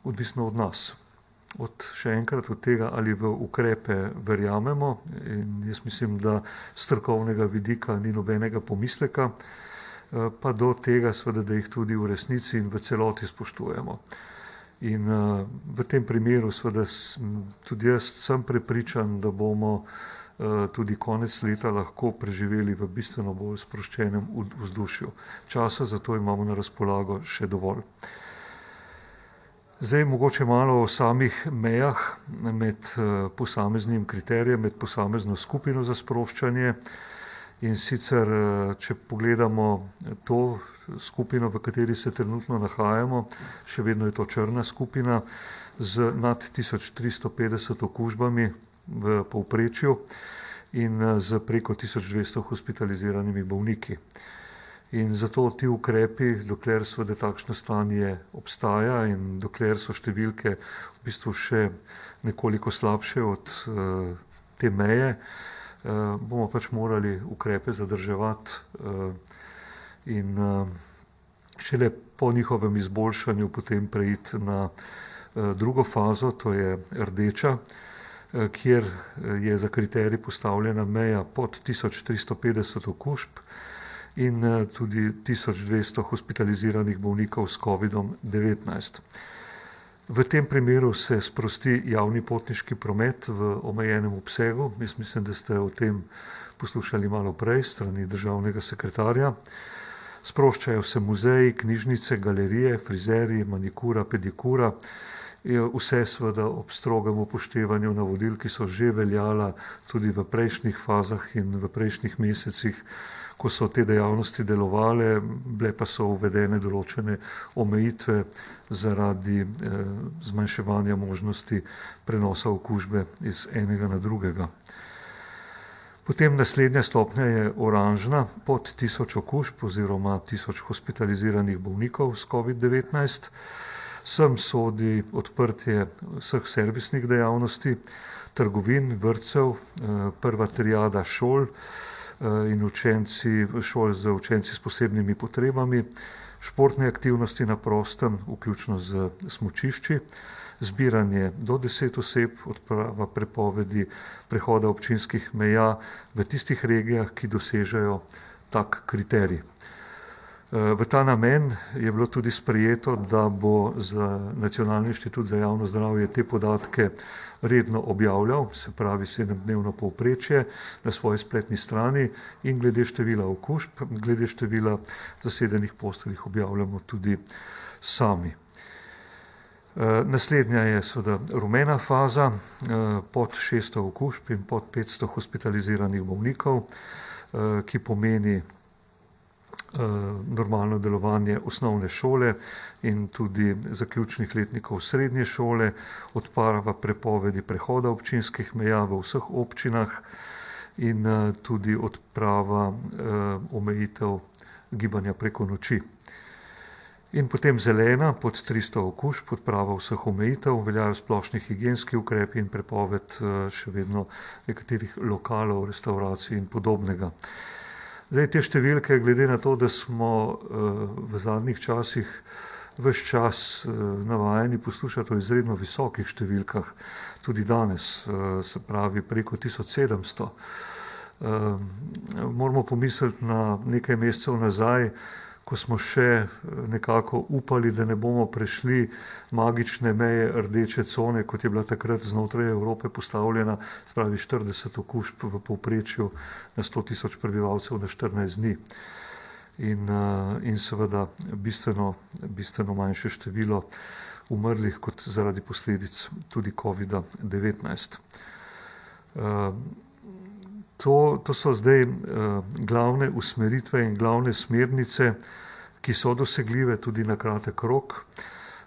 odvisno od nas. Še enkrat od tega, ali v ukrepe verjamemo, in jaz mislim, da strokovnega vidika ni nobenega pomisleka, pa do tega, seveda, da jih tudi v resnici in v celoti spoštujemo. In v tem primeru, seveda, tudi jaz sem prepričan, da bomo tudi konec leta lahko preživeli v bistveno bolj sproščenem vzdušju. Časa za to imamo na razpolago še dovolj. Zdaj mogoče malo o samih mejah med posameznim kriterijem, med posamezno skupino za sproščanje. In sicer, če pogledamo to skupino, v kateri se trenutno nahajamo, še vedno je to črna skupina z nad 1350 okužbami v povprečju in z preko 1200 hospitaliziranimi bolniki. In zato ti ukrepi, dokler seveda takšno stanje obstaja in dokler so številke v bistvu še nekoliko slabše od te meje, bomo pač morali ukrepe zadrževati in šele po njihovem izboljšanju potem preiti na drugo fazo, to je rdeča, kjer je za kriterij postavljena meja pod 1350 okužb in tudi 1200 hospitaliziranih bolnikov s COVID-19. V tem primeru se sprosti javni potniški promet v omejenem obsegu. Jaz mislim, da ste o tem poslušali malo prej strani državnega sekretarja. Sproščajo se muzeji, knjižnice, galerije, frizerji, manikura, pedikura. Vse seveda ob strogem upoštevanju navodil, ki so že veljala tudi v prejšnjih fazah in v prejšnjih mesecih, ko so te dejavnosti delovale, bile pa so uvedene določene omejitve zaradi zmanjševanja možnosti prenosa okužbe iz enega na drugega. Potem naslednja stopnja je oranžna, pod 1000 okužb oziroma 1000 hospitaliziranih bolnikov s COVID-19. Sem sodi odprtje vseh servisnih dejavnosti, trgovin, vrtcev, prva triada šol in šol za učenci s posebnimi potrebami, športne aktivnosti na prostem, vključno z smučišči, zbiranje do 10 oseb, odprava prepovedi prehoda občinskih meja v tistih regijah, ki dosežejo tak kriterij. V ta namen je bilo tudi sprejeto, da bo Nacionalni inštitut za javno zdravje te podatke redno objavljal, se pravi 7-dnevno povprečje na svoji spletni strani in glede števila okužb, glede števila zasedenih postelj objavljamo tudi sami. Naslednja je seveda rumena faza, pod 600 okužb in pod 500 hospitaliziranih bolnikov, ki pomeni normalno delovanje osnovne šole in tudi zaključnih letnikov srednje šole, odprava prepovedi prehoda občinskih meja v vseh občinah in tudi odprava omejitev gibanja preko noči. In potem zelena, pod 300 okužb, odprava vseh omejitev, veljajo splošni higienski ukrepi in prepoved še vedno nekaterih lokalov, restavracij in podobnega. Zdaj, te številke, glede na to, da smo v zadnjih časih ves čas navajeni poslušati o izredno visokih številkah, tudi danes, se pravi preko 1700, moramo pomisliti na nekaj mesecev nazaj, ko smo še nekako upali, da ne bomo prešli magične meje rdeče cone, kot je bila takrat znotraj Evrope postavljena, se pravi 40 okužb v povprečju na 100 000 prebivalcev na 14 dni. In seveda bistveno manjše število umrlih kot zaradi posledic tudi COVID-19. To so zdaj glavne usmeritve in glavne smernice, ki so dosegljive tudi na kratek rok.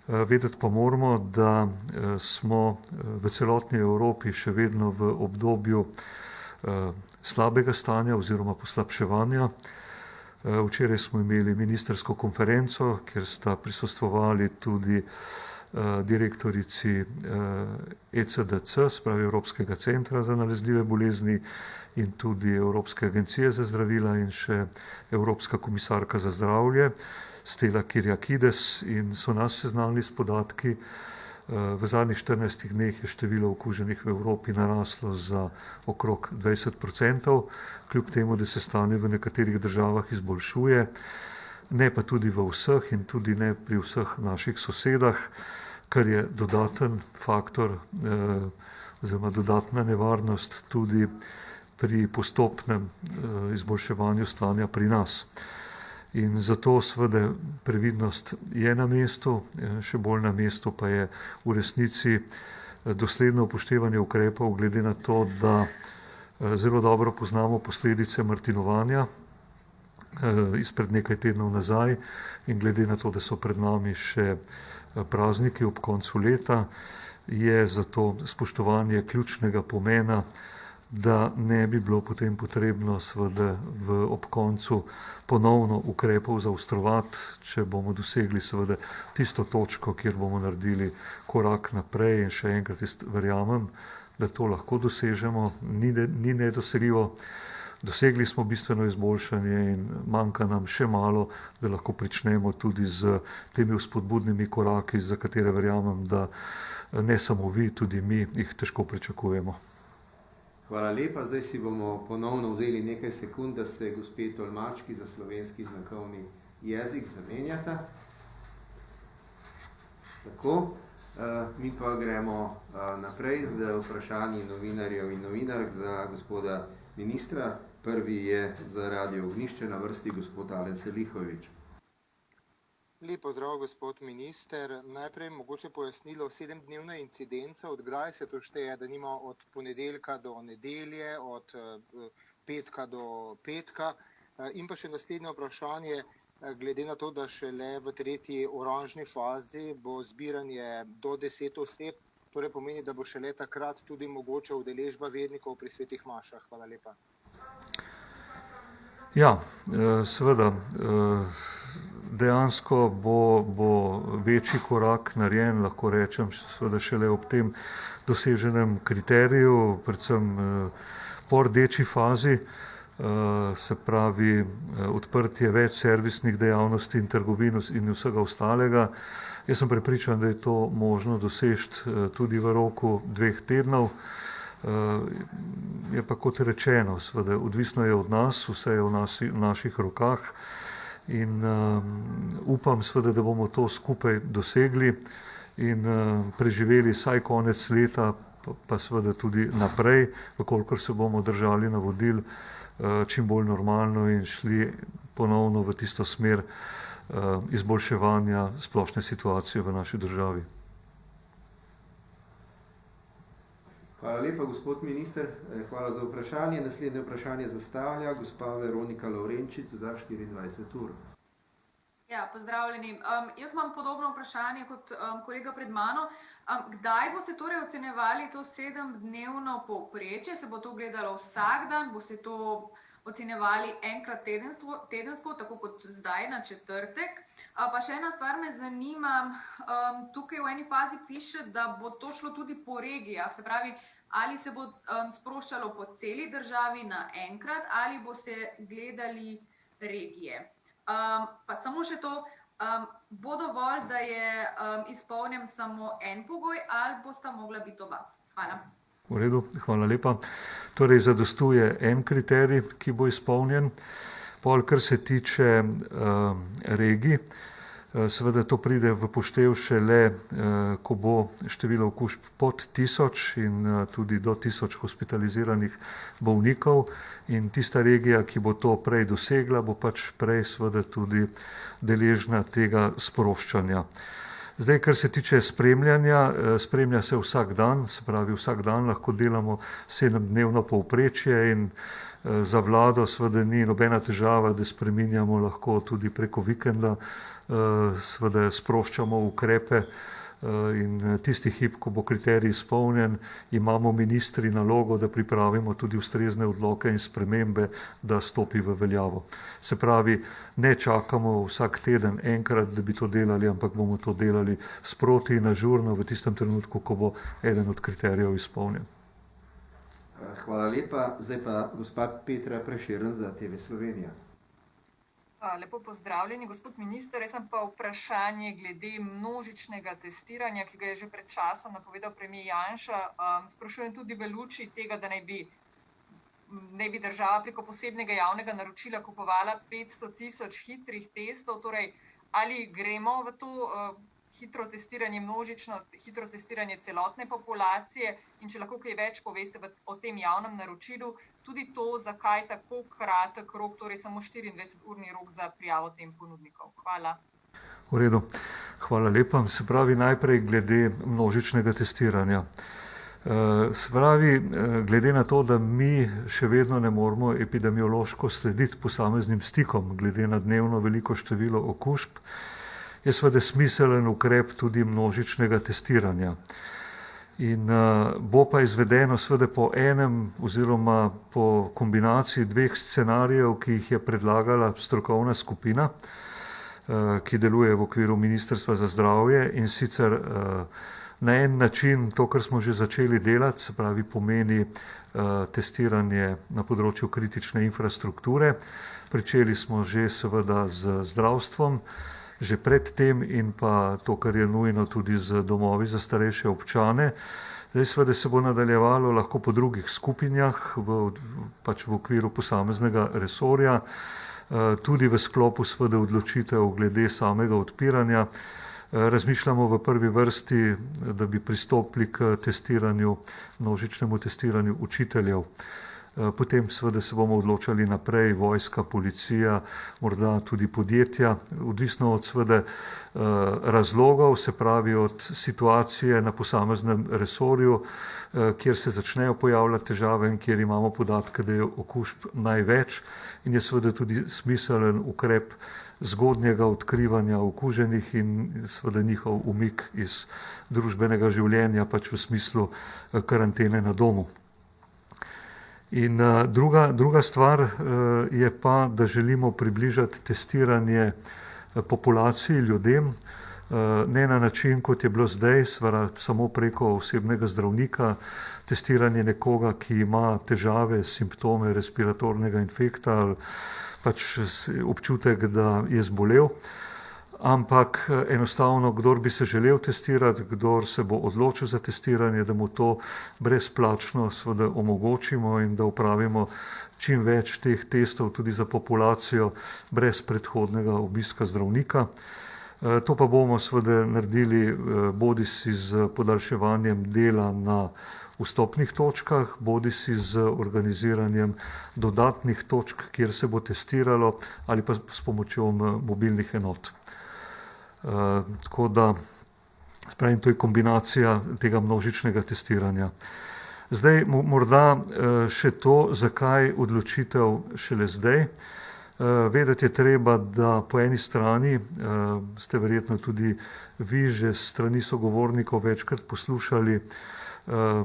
Vedeti pa moramo, da smo v celotni Evropi še vedno v obdobju slabega stanja oziroma poslabševanja. Včeraj smo imeli ministersko konferenco, kjer sta prisostvovali tudi direktorici ECDC, se pravi Evropskega centra za nalezljive bolezni, in tudi Evropske agencije za zdravila in še Evropska komisarka za zdravje, Stella Kyriakides, in so nas seznanili s podatki, V zadnjih 14 dneh je število okuženih v Evropi naraslo za okrog 20%, kljub temu, da se stanje v nekaterih državah izboljšuje, ne pa tudi v vseh in tudi ne pri vseh naših sosedah, kar je dodaten faktor oziroma dodatna nevarnost tudi pri postopnem izboljševanju stanja pri nas. In zato seveda previdnost je na mestu, še bolj na mestu pa je v resnici dosledno upoštevanje ukrepov, glede na to, da zelo dobro poznamo posledice martinovanja izpred nekaj tednov nazaj in glede na to, da so pred nami še prazniki ob koncu leta, je zato spoštovanje ključnega pomena, da ne bi bilo potem potrebno seveda ob koncu ponovno ukrepov zaostrovati, če bomo dosegli seveda tisto točko, kjer bomo naredili korak naprej in še enkrat verjamem, da to lahko dosežemo, ni nedosegljivo. Dosegli smo bistveno izboljšanje in manjka nam še malo, da lahko pričnemo tudi z temi vzpodbudnimi koraki, za katere verjamem, da ne samo vi, tudi mi jih težko pričakujemo. Hvala lepa. Zdaj si bomo ponovno vzeli nekaj sekund, da se gospe tolmački za slovenski znakovni jezik zamenjata. Tako, mi pa gremo naprej z vprašanji novinarjev in novinark za gospoda ministra. Prvi je za Radio Ognjišče na vrsti gospod Alen Selihovič. Lep pozdrav, gospod minister. Najprej mogoče pojasnilo 7-dnevna incidenca, od kdaj se to šteje, da nima od ponedeljka do nedelje, od petka do petka. In pa še naslednje vprašanje, glede na to, da šele v tretji oranžni fazi bo zbiranje do 10 oseb, torej pomeni, da bo šele takrat tudi mogoče udeležba vernikov pri svetih mašah. Hvala lepa. Ja, seveda, dejansko bo večji korak narejen, lahko rečem, seveda šele ob tem doseženem kriteriju, predvsem po rdeči fazi, se pravi odprtje več servisnih dejavnosti in trgovin in vsega ostalega. Jaz sem prepričan, da je to možno doseči tudi v roku 2 tednov. Je pa kot rečeno, seveda odvisno je od nas, vse je v naših rokah. In upam seveda, da bomo to skupaj dosegli in preživeli vsaj konec leta, pa seveda tudi naprej, vkolikor se bomo držali navodil čim bolj normalno in šli ponovno v tisto smer izboljševanja splošne situacije v naši državi. Hvala lepa, gospod minister. Hvala za vprašanje. Naslednje vprašanje zastavlja gospa Veronika Lovrenčič za 24 ur. Ja, pozdravljeni. Jaz imam podobno vprašanje kot kolega pred mano. Kdaj boste torej ocenjevali to 7-dnevno povprečje? Se bo to gledalo vsak dan? Boste to ocenjevali enkrat tedensko, tako kot zdaj na četrtek? Pa še ena stvar me zanima, tukaj v eni fazi piše, da bo to šlo tudi po regijah, se pravi, ali se bo sproščalo po celi državi naenkrat, ali boste gledali regije. Pa samo še to, bo dovolj, da je izpolnjen samo en pogoj, ali bosta mogla biti oba? Hvala. V redu, hvala lepa. Torej, zadostuje en kriterij, ki bo izpolnjen. Pol, kar se tiče regij, seveda to pride v poštev šele, ko bo število okužb pod 1000 in tudi do 1000 hospitaliziranih bolnikov. In tista regija, ki bo to prej dosegla, bo pač prej seveda tudi deležna tega sproščanja. Zdaj, kar se tiče spremljanja, spremlja se vsak dan, se pravi vsak dan lahko delamo 7-dnevno povprečje in za vlado seveda ni nobena težava, da spreminjamo lahko tudi preko vikenda, seveda sproščamo ukrepe in tisti hip, ko bo kriterij izpolnjen, imamo ministri nalogo, da pripravimo tudi ustrezne odloke in spremembe, da stopi v veljavo. Se pravi, ne čakamo vsak teden enkrat, da bi to delali, ampak bomo to delali sproti in ažurno v tistem trenutku, ko bo eden od kriterijev izpolnjen. Hvala lepa. Zdaj pa gospa Petra Prešeren za TV Slovenija. Lepo pozdravljeni, gospod minister. Jaz sem pa vprašanje glede množičnega testiranja, ki ga je že pred časom napovedal premier Janša. Sprašujem tudi v luči tega, da naj bi država preko posebnega javnega naročila kupovala 500 000 hitrih testov. Torej, ali gremo v to hitro testiranje, množično hitro testiranje celotne populacije, in če lahko kaj več poveste o tem javnem naročilu, tudi to, zakaj tako kratek rok, torej samo 24-urni rok za prijavo tem ponudnikov. Hvala. V redu, hvala lepa. Se pravi, najprej glede množičnega testiranja. Se pravi, glede na to, da mi še vedno ne moremo epidemiološko slediti posameznim stikom, glede na dnevno veliko število okužb, je seveda smiselen ukrep tudi množičnega testiranja. In bo pa izvedeno seveda po enem oziroma po kombinaciji dveh scenarijev, ki jih je predlagala strokovna skupina, ki deluje v okviru Ministrstva za zdravje, in sicer na en način to, kar smo že začeli delati, se pravi pomeni testiranje na področju kritične infrastrukture. Pričeli smo že seveda z zdravstvom, že predtem, in pa to, kar je nujno, tudi z domovi za starejše občane. Zdaj seveda se bo nadaljevalo lahko po drugih skupinjah, pač v okviru posameznega resorja, tudi v sklopu seveda odločitev glede samega odpiranja. Razmišljamo v prvi vrsti, da bi pristopili k testiranju, množičnemu testiranju učiteljev. Potem seveda se bomo odločali naprej, vojska, policija, morda tudi podjetja, odvisno od seveda razlogov, se pravi od situacije na posameznem resorju, kjer se začnejo pojavljati težave in kjer imamo podatke, da je okužb največ, in je seveda tudi smiselen ukrep zgodnjega odkrivanja okuženih in seveda njihov umik iz družbenega življenja, pač v smislu karantene na domu. In druga stvar je pa, da želimo približati testiranje populaciji, ljudem, ne na način, kot je bilo zdaj, samo preko osebnega zdravnika, testiranje nekoga, ki ima težave, simptome respiratornega infekta ali pač občutek, da je zbolel. Ampak enostavno, kdor bi se želel testirati, kdor se bo odločil za testiranje, da mu to brezplačno seveda omogočimo in da upravimo čim več teh testov tudi za populacijo brez predhodnega obiska zdravnika. To pa bomo seveda naredili bodisi z podaljševanjem dela na vstopnih točkah, bodisi z organiziranjem dodatnih točk, kjer se bo testiralo, ali pa s pomočjo mobilnih enot. Tako da, pravim, to je kombinacija tega množičnega testiranja. Zdaj, morda še to, zakaj odločitev šele zdaj. Vedeti je treba, da po eni strani ste verjetno tudi vi že s strani sogovornikov večkrat poslušali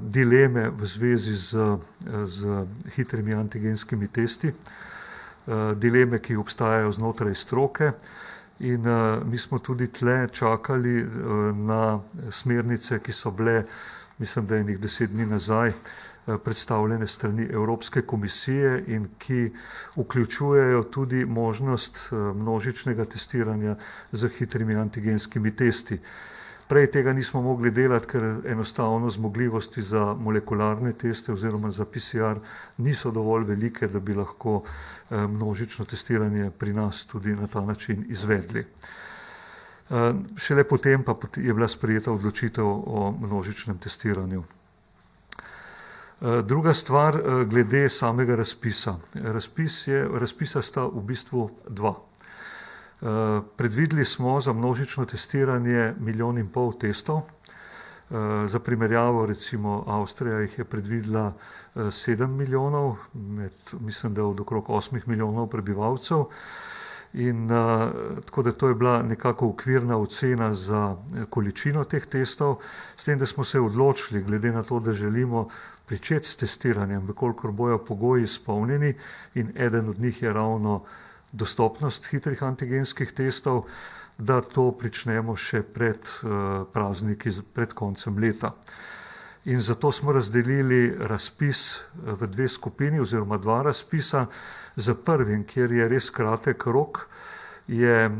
dileme v zvezi z hitrimi antigenskimi testi, dileme, ki obstajajo znotraj stroke. In mi smo tudi tle čakali na smernice, ki so bile, mislim, da enih 10 dni nazaj, predstavljene strani Evropske komisije in ki vključujejo tudi možnost množičnega testiranja z hitrimi antigenskimi testi. Prej tega nismo mogli delati, ker enostavno zmogljivosti za molekularne teste oziroma za PCR niso dovolj velike, da bi lahko množično testiranje pri nas tudi na ta način izvedli. Šele potem pa je bila sprejeta odločitev o množičnem testiranju. Druga stvar glede samega razpisa. Razpisa sta v bistvu dva. Predvideli smo za množično testiranje 1,5 milijona testov. Za primerjavo, recimo Avstrija jih je predvidela 7 milijonov, mislim, da od okrog 8 milijonov prebivalcev. In tako da to je bila nekako okvirna ocena za količino teh testov, s tem, da smo se odločili, glede na to, da želimo pričeti s testiranjem, vkolikor bojo pogoji izpolnjeni, in eden od njih je ravno dostopnost hitrih antigenskih testov, da to pričnemo še pred prazniki, pred koncem leta. In zato smo razdelili razpis v dve skupini oziroma dva razpisa. Za prvim, kjer je res kratek rok, je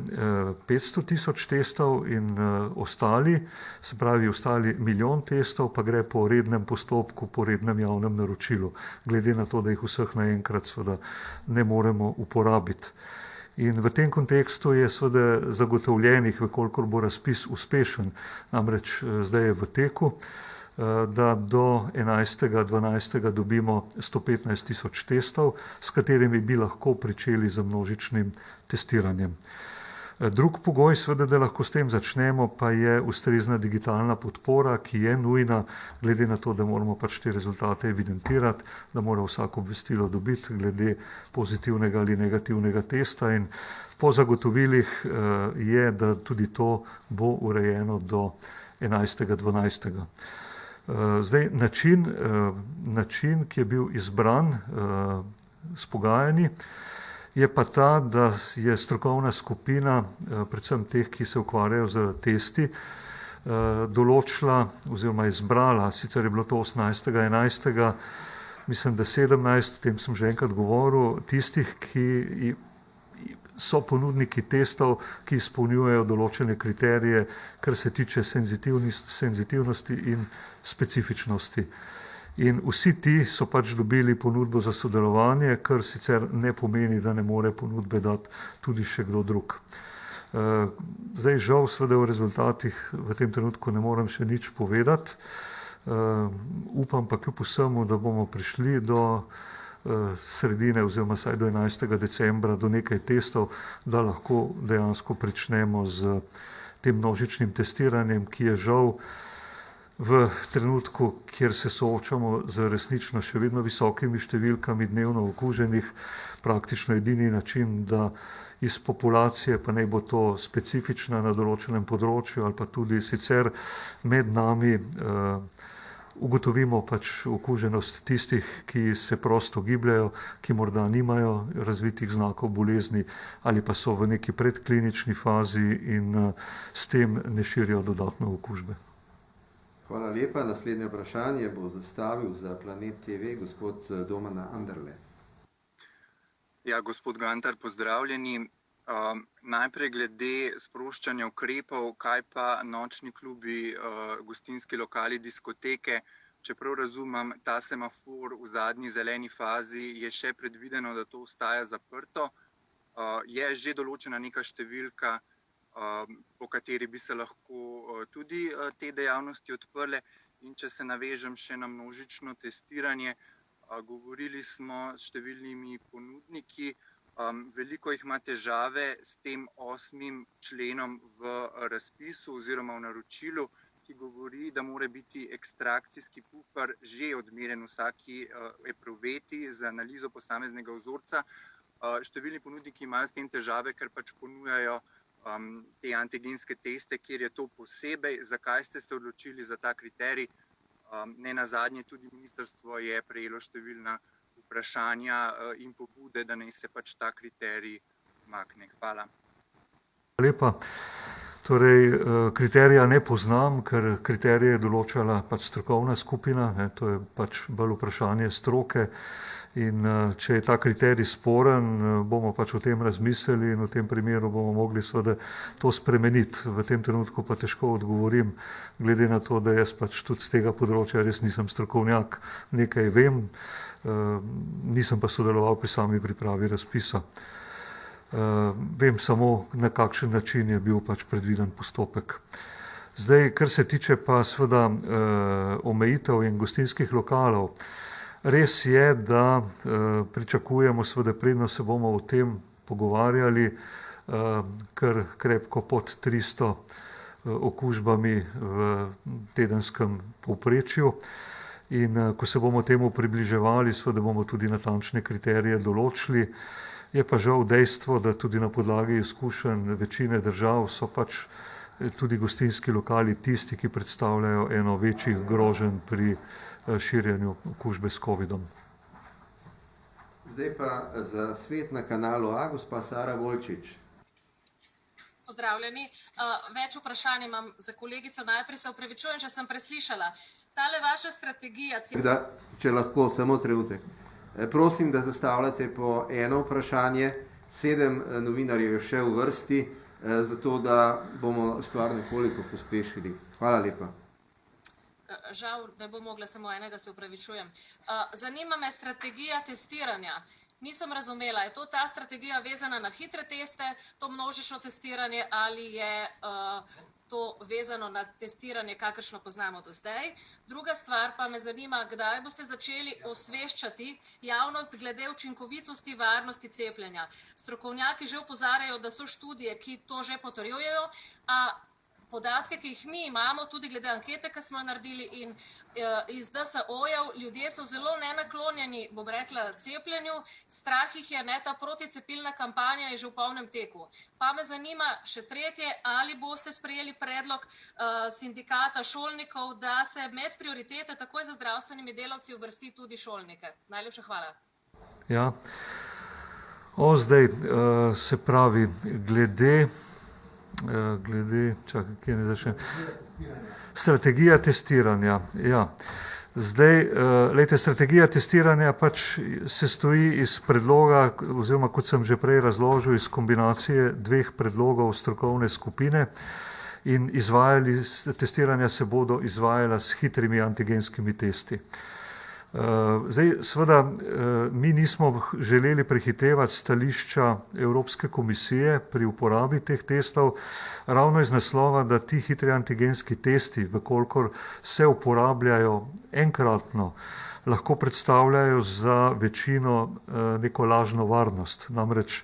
500 tisoč testov in ostali, se pravi ostali milijon testov, pa gre po rednem postopku, po rednem javnem naročilu, glede na to, da jih vseh naenkrat seveda ne moremo uporabiti. In v tem kontekstu je seveda zagotovljenih, vkolikor bo razpis uspešen, namreč zdaj je v teku, da do 11.12. dobimo 115 tisoč testov, s katerimi bi lahko pričeli z množičnim testiranjem. Drug pogoj, seveda, da lahko s tem začnemo, pa je ustrezna digitalna podpora, ki je nujna, glede na to, da moramo pač te rezultate evidentirati, da mora vsako obvestilo dobiti glede pozitivnega ali negativnega testa in po zagotovilih je, da tudi to bo urejeno do 11.12. Zdaj, način, ki je bil izbran s pogajanji, je pa ta, da je strokovna skupina, predvsem teh, ki se ukvarjajo z testi, določila oziroma izbrala, sicer je bilo to 18.11., mislim, da 17, o tem sem že enkrat govoril, tistih, ki so ponudniki testov, ki izpolnjujejo določene kriterije, kar se tiče senzitivnosti in specifičnosti. In vsi ti so pač dobili ponudbo za sodelovanje, kar sicer ne pomeni, da ne more ponudbe dati tudi še kdo drug. Zdaj žal seveda o rezultatih v tem trenutku ne morem še nič povedati. Upam pa kljub vsemu, da bomo prišli do sredine oziroma saj do 11. decembra do nekaj testov, da lahko dejansko pričnemo z tem množičnim testiranjem, ki je žal v trenutku, kjer se soočamo z resnično še vedno visokimi številkami dnevno okuženih, praktično edini način, da iz populacije, pa naj bo to specifična na določenem področju ali pa tudi sicer med nami, ugotovimo pač okuženost tistih, ki se prosto gibljajo, ki morda nimajo razvitih znakov bolezni ali pa so v neki predklinični fazi in s tem ne širijo dodatno okužbe. Hvala lepa. Naslednje vprašanje bo zastavil za Planet TV gospod Domen Anderle. Ja, gospod Gantar, pozdravljeni. Najprej glede sproščanja ukrepov, kaj pa nočni klubi, gostinski lokali, diskoteke. Čeprav razumem, ta semafor v zadnji zeleni fazi je še predvideno, da to ostaja zaprto. Je že določena neka številka, po kateri bi se lahko tudi te dejavnosti odprle. In če se navežem še na množično testiranje, govorili smo s številnimi ponudniki, veliko jih ima težave s tem 8. členom v razpisu oziroma v naročilu, ki govori, da mora biti ekstrakcijski pufer že odmerjen vsaki epruveti z analizo posameznega vzorca. Številni ponudniki imajo s tem težave, ker pač ponujajo te antigenske teste, kjer je to posebej. Zakaj ste se odločili za ta kriterij? Ne nazadnje tudi ministrstvo je prejelo številna vprašanja in pobude, da naj se pač ta kriterij umakne. Hvala. Hvala lepa. Torej, kriterija ne poznam, ker kriterije je določala pač strokovna skupina, to je pač bolj vprašanje stroke. In če je ta kriterij sporen, bomo pač o tem razmislili in v tem primeru bomo mogli seveda to spremeniti. V tem trenutku pa težko odgovorim, glede na to, da jaz pač tudi z tega področja res nisem strokovnjak, nekaj vem, nisem pa sodeloval pri sami pripravi razpisa. Vem samo, na kakšen način je bil pač predviden postopek. Zdaj, kar se tiče pa seveda omejitev in gostinskih lokalov, res je, da pričakujemo, seveda predno se bomo o tem pogovarjali, kar krepko pod 300 okužbami v tedenskem povprečju. In ko se bomo temu približevali, seveda bomo tudi natančne kriterije določili. Je pa žal dejstvo, da tudi na podlagi izkušenj večine držav so pač tudi gostinski lokali tisti, ki predstavljajo eno večjih groženj pri širjenju okužbe s covidom. Zdaj pa za svet na kanalu A, gospa Sara Volčič. Pozdravljeni. Več vprašanj imam za kolegico. Najprej se opravičujem, če sem preslišala. Tale vaša strategija... Če lahko, samo trenutek. Prosim, da zastavljate po eno vprašanje. 7 novinarjev je še v vrsti, zato da bomo stvar nekoliko pospešili. Hvala lepa. Žal ne bom mogla samo enega, se opravičujem. Zanima me strategija testiranja. Nisem razumela, je to ta strategija vezana na hitre teste, to množično testiranje ali je to vezano na testiranje, kakršno poznamo do zdaj. Druga stvar pa me zanima, kdaj boste začeli osveščati javnost glede učinkovitosti varnosti cepljenja. Strokovnjaki že opozarjajo, da so študije, ki to že potrjujejo, a podatke, ki jih mi imamo, tudi glede ankete, ki smo jo naredili in iz DSO-jev, ljudje so zelo nenaklonjeni, bom rekla, cepljenju, strah jih je, ta proticepilna kampanja je že v polnem teku. Pa me zanima še tretje, ali boste sprejeli predlog sindikata šolnikov, da se med prioritete takoj za zdravstvenimi delavci uvrsti tudi šolnike. Najlepša hvala. Ja, zdaj se pravi, glede, čakaj, kje ne začne? Strategija testiranja, ja. Zdaj, lejte, strategija testiranja pač se stoji iz predloga, oziroma kot sem že prej razložil, iz kombinacije 2 predlogov strokovne skupine in testiranja se bodo izvajala s hitrimi antigenskimi testi. Zdaj, seveda, mi nismo želeli prehitevati stališča Evropske komisije pri uporabi teh testov, ravno iz naslova, da ti hitri antigenski testi, vkolikor se uporabljajo enkratno, lahko predstavljajo za večino neko lažno varnost. Namreč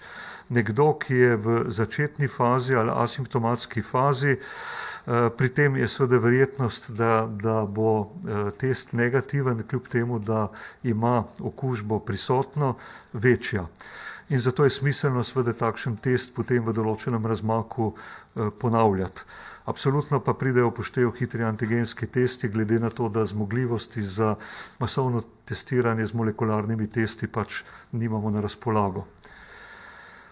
nekdo, ki je v začetni fazi ali asimptomatski fazi, pri tem je seveda verjetnost, da bo test negativen, kljub temu, da ima okužbo prisotno, večja. In zato je smiselno seveda takšen test potem v določenem razmaku ponavljati. Absolutno pa pridejo v poštev hitri antigenski testi, glede na to, da zmogljivosti za masovno testiranje z molekularnimi testi pač nimamo na razpolago.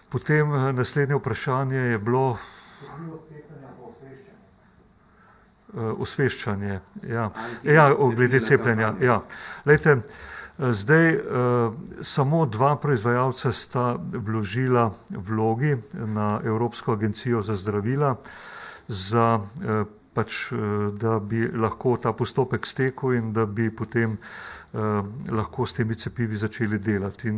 Potem naslednje vprašanje je bilo... Osveščanje, ja, glede cepljenja, ja. Lejte, zdaj samo 2 proizvajalca sta vložila vlogi na Evropsko agencijo za zdravila, da bi lahko ta postopek stekel in da bi potem lahko s temi cepivi začeli delati. In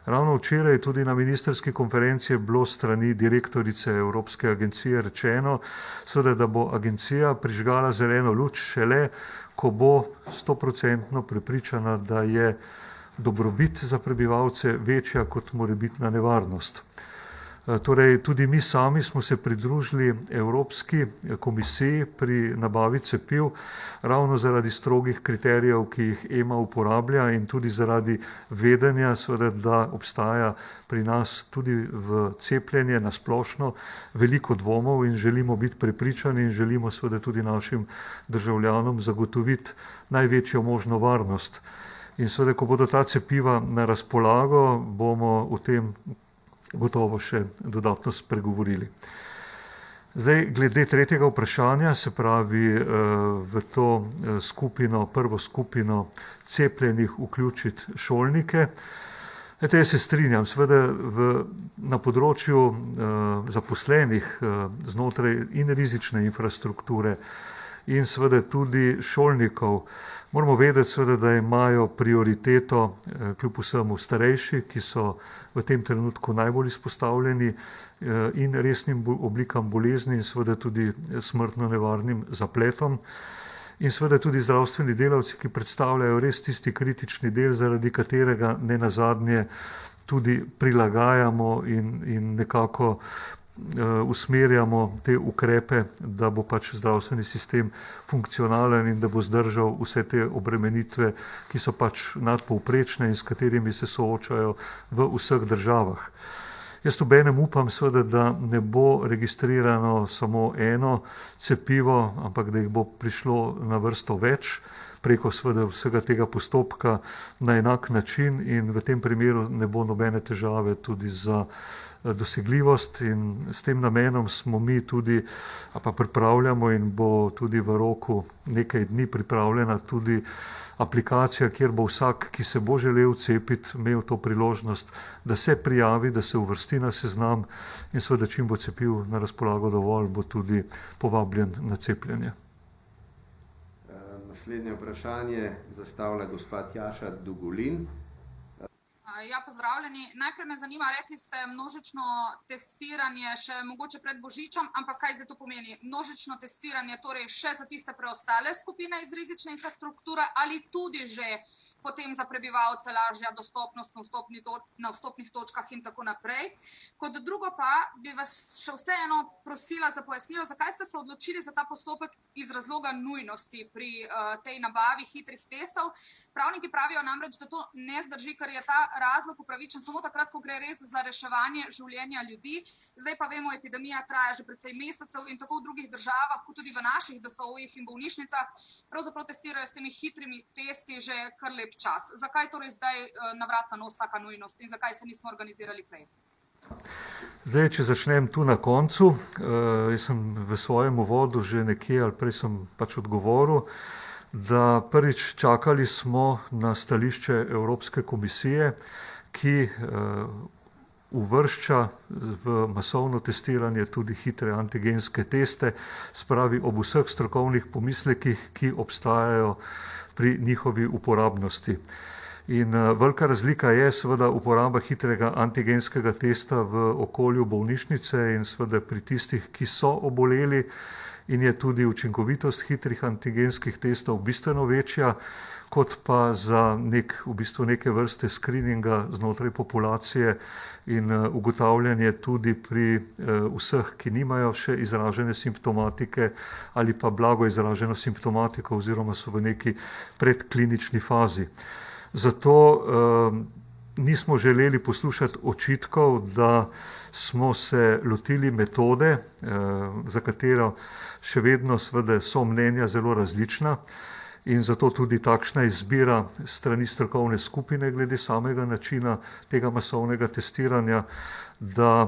ravno včeraj je tudi na ministrski konferenci bilo strani direktorice Evropske agencije rečeno, seveda, da bo agencija prižgala zeleno luč šele, ko bo 100% prepričana, da je dobrobit za prebivalce večja kot morebitna nevarnost. Torej, tudi mi sami smo se pridružili Evropski komisiji pri nabavi cepiv, ravno zaradi strogih kriterijev, ki jih EMA uporablja in tudi zaradi vedenja, seveda, da obstaja pri nas tudi v cepljenje na splošno veliko dvomov in želimo biti prepričani in želimo seveda tudi našim državljanom zagotoviti največjo možno varnost. In seveda, ko bodo ta cepiva na razpolago, bomo o tem gotovo še dodatno spregovorili. Zdaj, glede tretjega vprašanja, se pravi v to prvo skupino cepljenih vključiti šolnike. Jaz se strinjam, seveda na področju zaposlenih znotraj in rizične infrastrukture in seveda tudi šolnikov, moramo vedeti seveda, da imajo prioriteto kljub vsemu starejši, ki so v tem trenutku najbolj izpostavljeni in resnim oblikam bolezni in seveda tudi smrtno nevarnim zapletom. In seveda tudi zdravstveni delavci, ki predstavljajo res tisti kritični del, zaradi katerega nenazadnje tudi prilagajamo in nekako usmerjamo te ukrepe, da bo pač zdravstveni sistem funkcionalen in da bo zdržal vse te obremenitve, ki so pač nadpovprečne in s katerimi se soočajo v vseh državah. Jaz obenem upam seveda, da ne bo registrirano samo eno cepivo, ampak da jih bo prišlo na vrsto več, preko seveda vsega tega postopka na enak način in v tem primeru ne bo nobene težave tudi za dosegljivost in s tem namenom smo mi tudi, pa pripravljamo in bo tudi v roku nekaj dni pripravljena tudi aplikacija, kjer bo vsak, ki se bo želel cepiti, imel to priložnost, da se prijavi, da se uvrsti na seznam in seveda čim bo cepiv na razpolago dovolj, bo tudi povabljen na cepljenje. Naslednje vprašanje zastavlja gospa Tjaša Dugulin. Ja, pozdravljeni. Najprej me zanima, rekli ste množično testiranje še mogoče pred Božičem, ampak kaj zdaj to pomeni? Množično testiranje torej še za tiste preostale skupine iz rizične infrastrukture ali tudi že potem za prebivalce lažja dostopnost na vstopnih točkah in tako naprej. Kot drugo pa bi vas še vseeno prosila za pojasnilo, zakaj ste se odločili za ta postopek iz razloga nujnosti pri tej nabavi hitrih testov. Pravniki pravijo namreč, da to ne zdrži, ker je ta razlog upravičen samo takrat, ko gre res za reševanje življenja ljudi. Zdaj pa vemo, epidemija traja že precej mesecev in tako v drugih državah, kot tudi v naših DSO-jih in bolnišnicah, pravzaprav testirajo s temi hitrimi testi že kar lep čas. Zakaj torej zdaj na vrat na nos taka nujnost in zakaj se nismo organizirali prej? Zdaj, če začnem tu na koncu, jaz sem v svojem uvodu že nekje, ali prej sem pač odgovoril, da prvič čakali smo na stališče Evropske komisije, ki uvršča v masovno testiranje tudi hitre antigenske teste, spravi ob vseh strokovnih pomislekih, ki obstajajo pri njihovi uporabnosti. In velika razlika je seveda uporaba hitrega antigenskega testa v okolju bolnišnice in seveda pri tistih, ki so oboleli, in je tudi učinkovitost hitrih antigenskih testov bistveno večja, kot pa za v bistvu neke vrste screeninga znotraj populacije in ugotavljanje tudi pri vseh, ki nimajo še izražene simptomatike ali pa blago izraženo simptomatiko oziroma so v neki predklinični fazi. Zato nismo želeli poslušati očitkov, da smo se lotili metode, za katero še vedno seveda so mnenja zelo različna in zato tudi takšna izbira strani strokovne skupine glede samega načina tega masovnega testiranja, da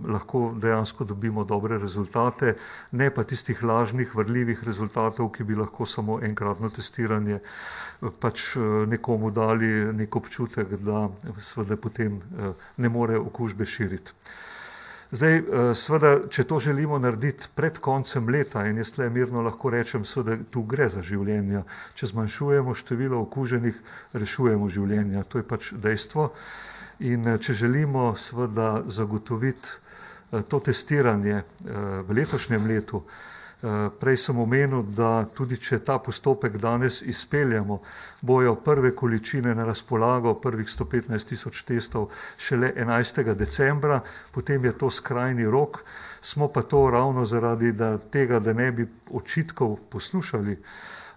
lahko dejansko dobimo dobre rezultate, ne pa tistih lažnih, vrljivih rezultatov, ki bi lahko samo enkratno testiranje pač nekomu dali nek občutek, da seveda potem ne more okužbe širiti. Zdaj, seveda, če to želimo narediti pred koncem leta, in jaz tle mirno lahko rečem, seveda tu gre za življenja. Če zmanjšujemo število okuženih, rešujemo življenja. To je pač dejstvo. In če želimo seveda zagotoviti to testiranje v letošnjem letu, prej sem omenil, da tudi če ta postopek danes izpeljamo, bojo prve količine na razpolago, prvih 115.000 testov šele 11. decembra, potem je to skrajni rok, smo pa to ravno zaradi tega, da ne bi očitkov poslušali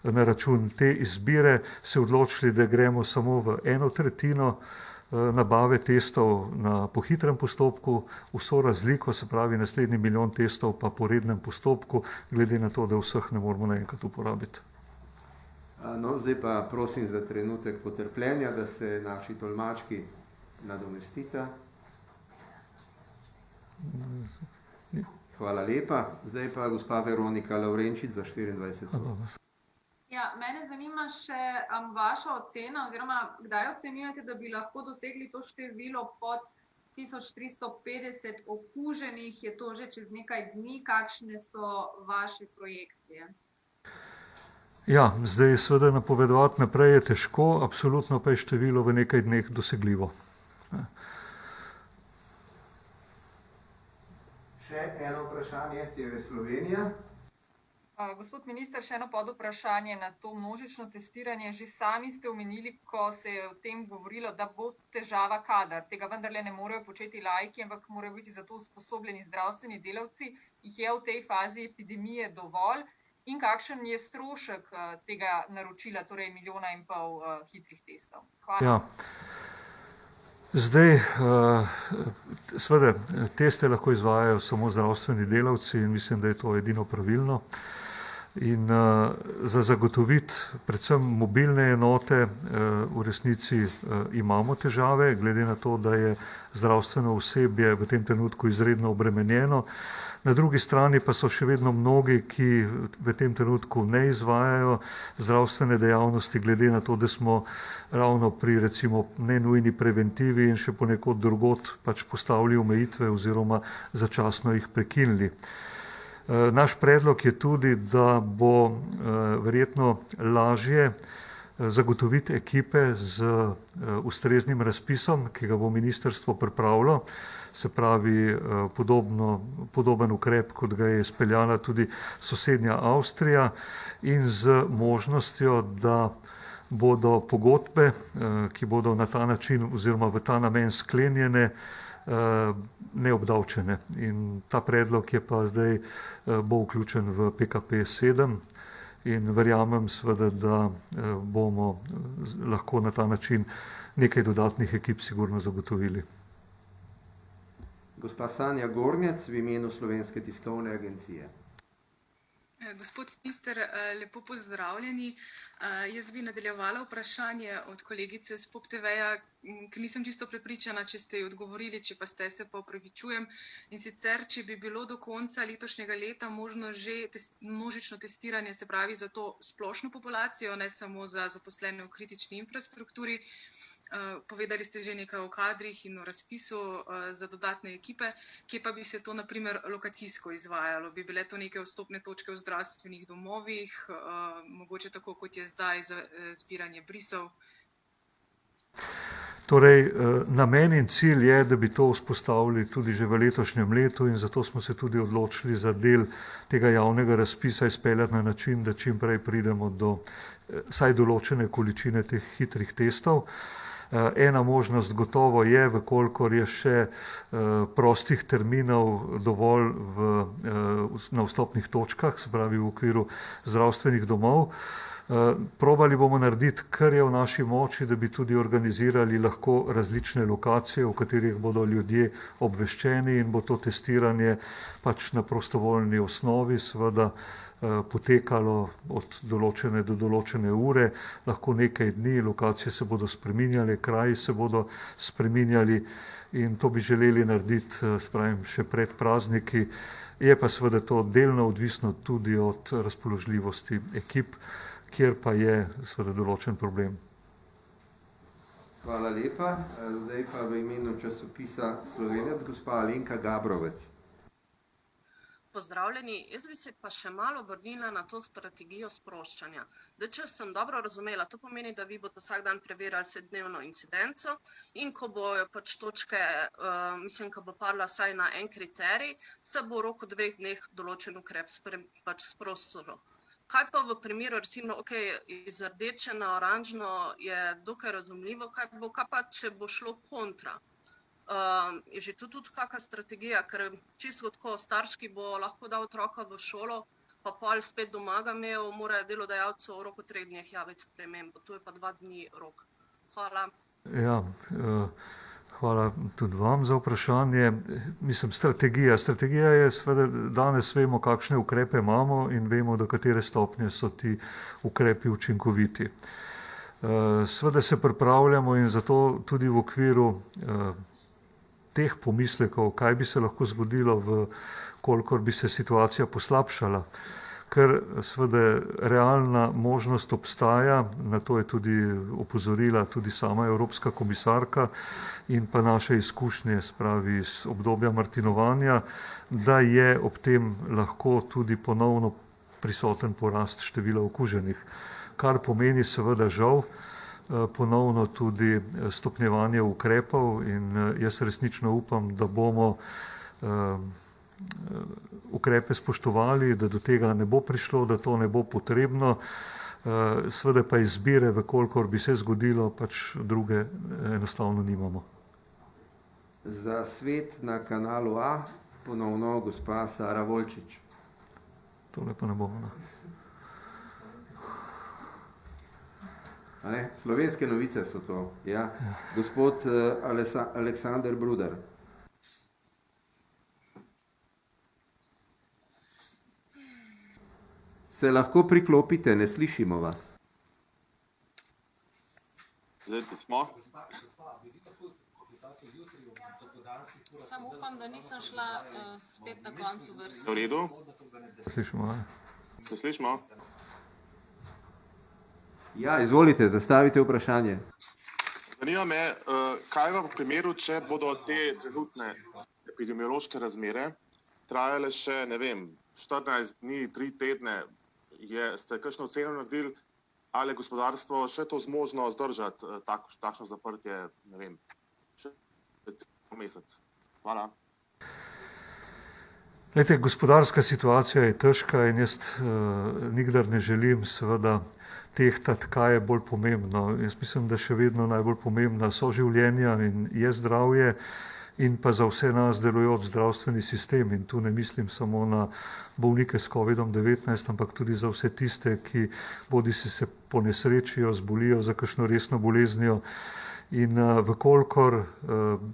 na račun te izbire, se odločili, da gremo samo v 1/3 nabave testov po hitrem postopku, vso razliko, se pravi naslednji milijon testov pa po rednem postopku, glede na to, da vseh ne moramo naenkrat uporabiti. No, zdaj pa prosim za trenutek potrpljenja, da se naši tolmački nadomestita. Hvala lepa. Zdaj pa gospa Veronika Lavrenčič za 24. Ja, mene zanima še vaša ocena oziroma kdaj ocenjujete, da bi lahko dosegli to število pod 1350 okuženih, je to že čez nekaj dni, kakšne so vaše projekcije? Ja, zdaj seveda napovedovati naprej je težko, absolutno pa je število v nekaj dneh dosegljivo. Še eno vprašanje, TV Slovenija. Gospod minister, še eno podvprašanje na to množično testiranje. Že sami ste omenili, ko se je o tem govorilo, da bo težava kader. Tega vendarle ne morejo početi laiki, ampak morajo biti za to usposobljeni zdravstveni delavci. Jih je v tej fazi epidemije dovolj? In kakšen je strošek tega naročila, torej 1,5 milijona hitrih testov? Hvala. Ja. Zdaj, seveda, teste lahko izvajajo samo zdravstveni delavci in mislim, da je to edino pravilno. In za zagotoviti predvsem mobilne enote v resnici imamo težave, glede na to, da je zdravstveno osebje v tem trenutku izredno obremenjeno. Na drugi strani pa so še vedno mnogi, ki v tem trenutku ne izvajajo zdravstvene dejavnosti, glede na to, da smo ravno pri recimo nenujni preventivi in še ponekod drugod pač postavili omejitve oziroma začasno jih prekinili. Naš predlog je tudi, da bo verjetno lažje zagotoviti ekipe z ustreznim razpisom, ki ga bo ministrstvo pripravilo, se pravi podoben ukrep, kot ga je speljala tudi sosednja Avstrija, in z možnostjo, da bodo pogodbe, ki bodo na ta način oziroma v ta namen sklenjene, neobdavčene. In ta predlog je pa zdaj bo vključen v PKP 7 in verjamem seveda, da bomo lahko na ta način nekaj dodatnih ekip sigurno zagotovili. Gospa Sanja Gornjec v imenu Slovenske tiskovne agencije. Gospod minister, lepo pozdravljeni. Jaz bi nadaljevala vprašanje od kolegice s POP TV-ja, ker nisem čisto prepričana, če ste ji odgovorili, če pa ste, se pa opravičujem. In sicer, če bi bilo do konca letošnjega leta možno že množično testiranje, se pravi za to splošno populacijo, ne samo za zaposlene v kritični infrastrukturi. Povedali ste že nekaj o kadrih in o razpisu za dodatne ekipe, kje pa bi se to naprimer lokacijsko izvajalo? Bi bile to neke vstopne točke v zdravstvenih domovih, mogoče tako kot je zdaj za zbiranje brisov? Torej, namen in cilj je, da bi to vzpostavili tudi že v letošnjem letu in zato smo se tudi odločili za del tega javnega razpisa izpeljati na način, da čim prej pridemo do vsaj določene količine teh hitrih testov. Ena možnost gotovo je, vkolikor je še prostih terminov dovolj na vstopnih točkah, se pravi v okviru zdravstvenih domov. Probali bomo narediti, kar je v naši moči, da bi tudi organizirali lahko različne lokacije, v katerih bodo ljudje obveščeni in bo to testiranje pač na prostovoljni osnovi seveda potekalo od določene do določene ure, lahko nekaj dni, lokacije se bodo spreminjale, kraji se bodo spreminjali in to bi želeli narediti, spravim, še pred prazniki. Je pa seveda to delno odvisno tudi od razpoložljivosti ekip, kjer pa je seveda določen problem. Hvala lepa. Zdaj pa v imenu časopisa Slovenec, gospa Alenka Gabrovec. Pozdravljeni, jaz bi se pa še malo vrnila na to strategijo sproščanja. Da, če sem dobro razumela, to pomeni, da vi boste vsak dan preverjali 7-dnevno incidenco in ko bojo pač točke, mislim, ko bo padla vsaj na en kriterij, se bo v roku 2 dneh določen ukrep pač sprostilo. Kaj pa v primeru, recimo, iz rdeče na oranžno je dokaj razumljivo, kaj pa, če bo šlo kontra? Je že tudi kakšna strategija, ker čisto tako starš, ki bo lahko dal otroka v šolo, pa pol spet doma ga imel, mora delodajalcu v roku 3 dneh javiti spremembo. To je pa 2 dni rok. Hvala. Ja, hvala tudi vam za vprašanje. Mislim, strategija je seveda, danes vemo, kakšne ukrepe imamo in vemo, do katere stopnje so ti ukrepi učinkoviti. Seveda se pripravljamo in zato tudi v okviru teh pomislekov, kaj bi se lahko zgodilo, kolikor bi se situacija poslabšala, ker seveda realna možnost obstaja, na to je tudi opozorila tudi sama Evropska komisarka in pa naše izkušnje, spravi iz obdobja martinovanja, da je ob tem lahko tudi ponovno prisoten porast števila okuženih, kar pomeni seveda žal ponovno tudi stopnjevanje ukrepov in jaz resnično upam, da bomo ukrepe spoštovali, da do tega ne bo prišlo, da to ne bo potrebno, seveda pa izbire, vkolikor bi se zgodilo, pač druge enostavno nimamo. Za Svet na kanalu A ponovno gospa Sara Volčič. Tole pa ne bomo. Slovenske novice so to. Ja. Gospod Aleksander Brudar. Se lahko priklopite, ne slišimo vas. Zdaj smo. Sam upam, da nisem šla spet na koncu vrste. V redu? Slišimo, ne? Se slišimo? Ja, izvolite, zastavite vprašanje. Zanima me, kaj v primeru, če bodo te trenutne epidemiološke razmere trajale še, ne vem, 14 dni, 3 tedne, ste kakšno oceno naredili, ali je gospodarstvo še to zmožno zdržati takšno zaprtje, ne vem, še mesec. Hvala. Glejte, gospodarska situacija je težka in jaz nikdar ne želim seveda tehtati, kaj je bolj pomembno. Jaz mislim, da še vedno najbolj pomembna so življenja in je zdravje in pa za vse nas delujoč zdravstveni sistem. In tu ne mislim samo na bolnike s COVID-19, ampak tudi za vse tiste, ki bodisi se ponesrečijo, zbolijo za kakšno resno boleznijo. In vkolikor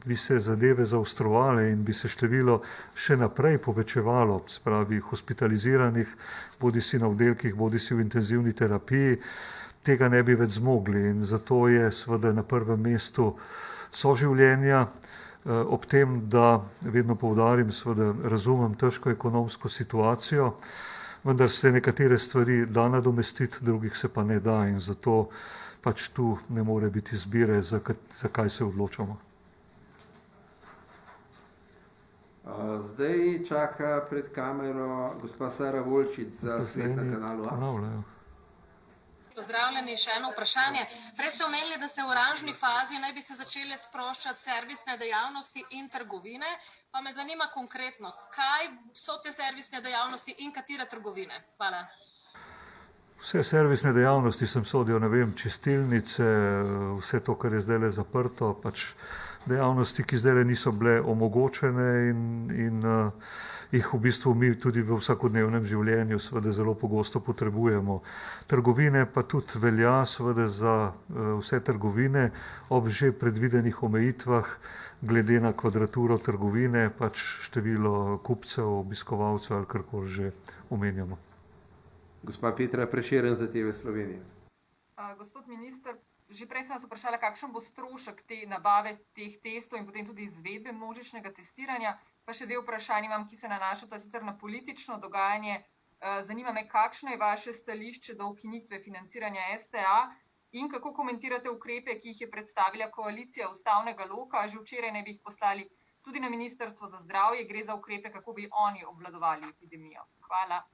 bi se zadeve zaostrovale in bi se število še naprej povečevalo, se pravi hospitaliziranih, bodisi na oddelkih, bodisi v intenzivni terapiji, tega ne bi več zmogli. In zato je seveda na prvem mestu soživljenja, ob tem, da vedno poudarim, seveda razumem težko ekonomsko situacijo, vendar se nekatere stvari da nadomestiti, drugih se pa ne da in zato pač tu ne more biti izbire, za kaj se odločamo. Zdaj čaka pred kamero gospa Sara Volčič za Svet na kanalu A. Pozdravljeni, še eno vprašanje. Prej ste omenili, da se v oranžni fazi naj bi se začele sproščati servisne dejavnosti in trgovine, pa me zanima konkretno, kaj so te servisne dejavnosti in katere trgovine? Hvala. Vse servisne dejavnosti sem sodijo, ne vem, čistilnice, vse to, kar je zdajle zaprto, pač dejavnosti, ki zdajle niso bile omogočene in jih v bistvu mi tudi v vsakodnevnem življenju seveda zelo pogosto potrebujemo. Trgovine pa tudi velja seveda za vse trgovine ob že predvidenih omejitvah glede na kvadraturo trgovine, pač število kupcev, obiskovalcev ali karkoli že omenjamo. Gospa Petra Prešeren za TV Slovenija. Gospod minister, že prej sem vas vprašala, kakšen bo strošek te nabave teh testov in potem tudi izvedbe množičnega testiranja. Pa še del vprašanj imam, ki se nanašata sicer na politično dogajanje. Zanima me, kakšno je vaše stališče do ukinitve financiranja STA in kako komentirate ukrepe, ki jih je predstavila koalicija ustavnega loka. Že včeraj naj bi jih poslali tudi na Ministrstvo za zdravje. Gre za ukrepe, kako bi oni obvladovali epidemijo. Hvala.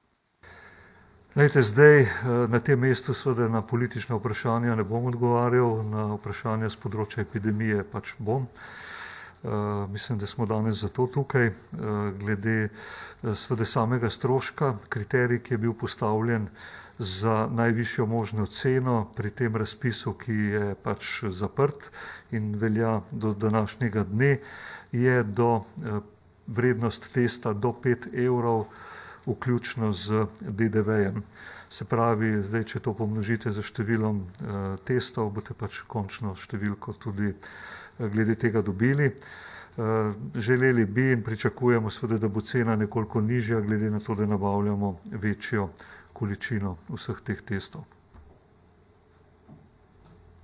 Glejte, zdaj na tem mestu seveda na politična vprašanja ne bom odgovarjal, na vprašanja z področja epidemije pač bom. Mislim, da smo danes zato tukaj. Glede seveda samega stroška, kriterij, ki je bil postavljen za najvišjo možno ceno pri tem razpisu, ki je pač zaprt in velja do današnjega dne, je do vrednost testa do 5 evrov, vključno z DDV-jem. Se pravi, zdaj, če to pomnožite z številom testov, boste pač končno številko tudi glede tega dobili. Želeli bi in pričakujemo seveda, da bo cena nekoliko nižja, glede na to, da nabavljamo večjo količino vseh teh testov.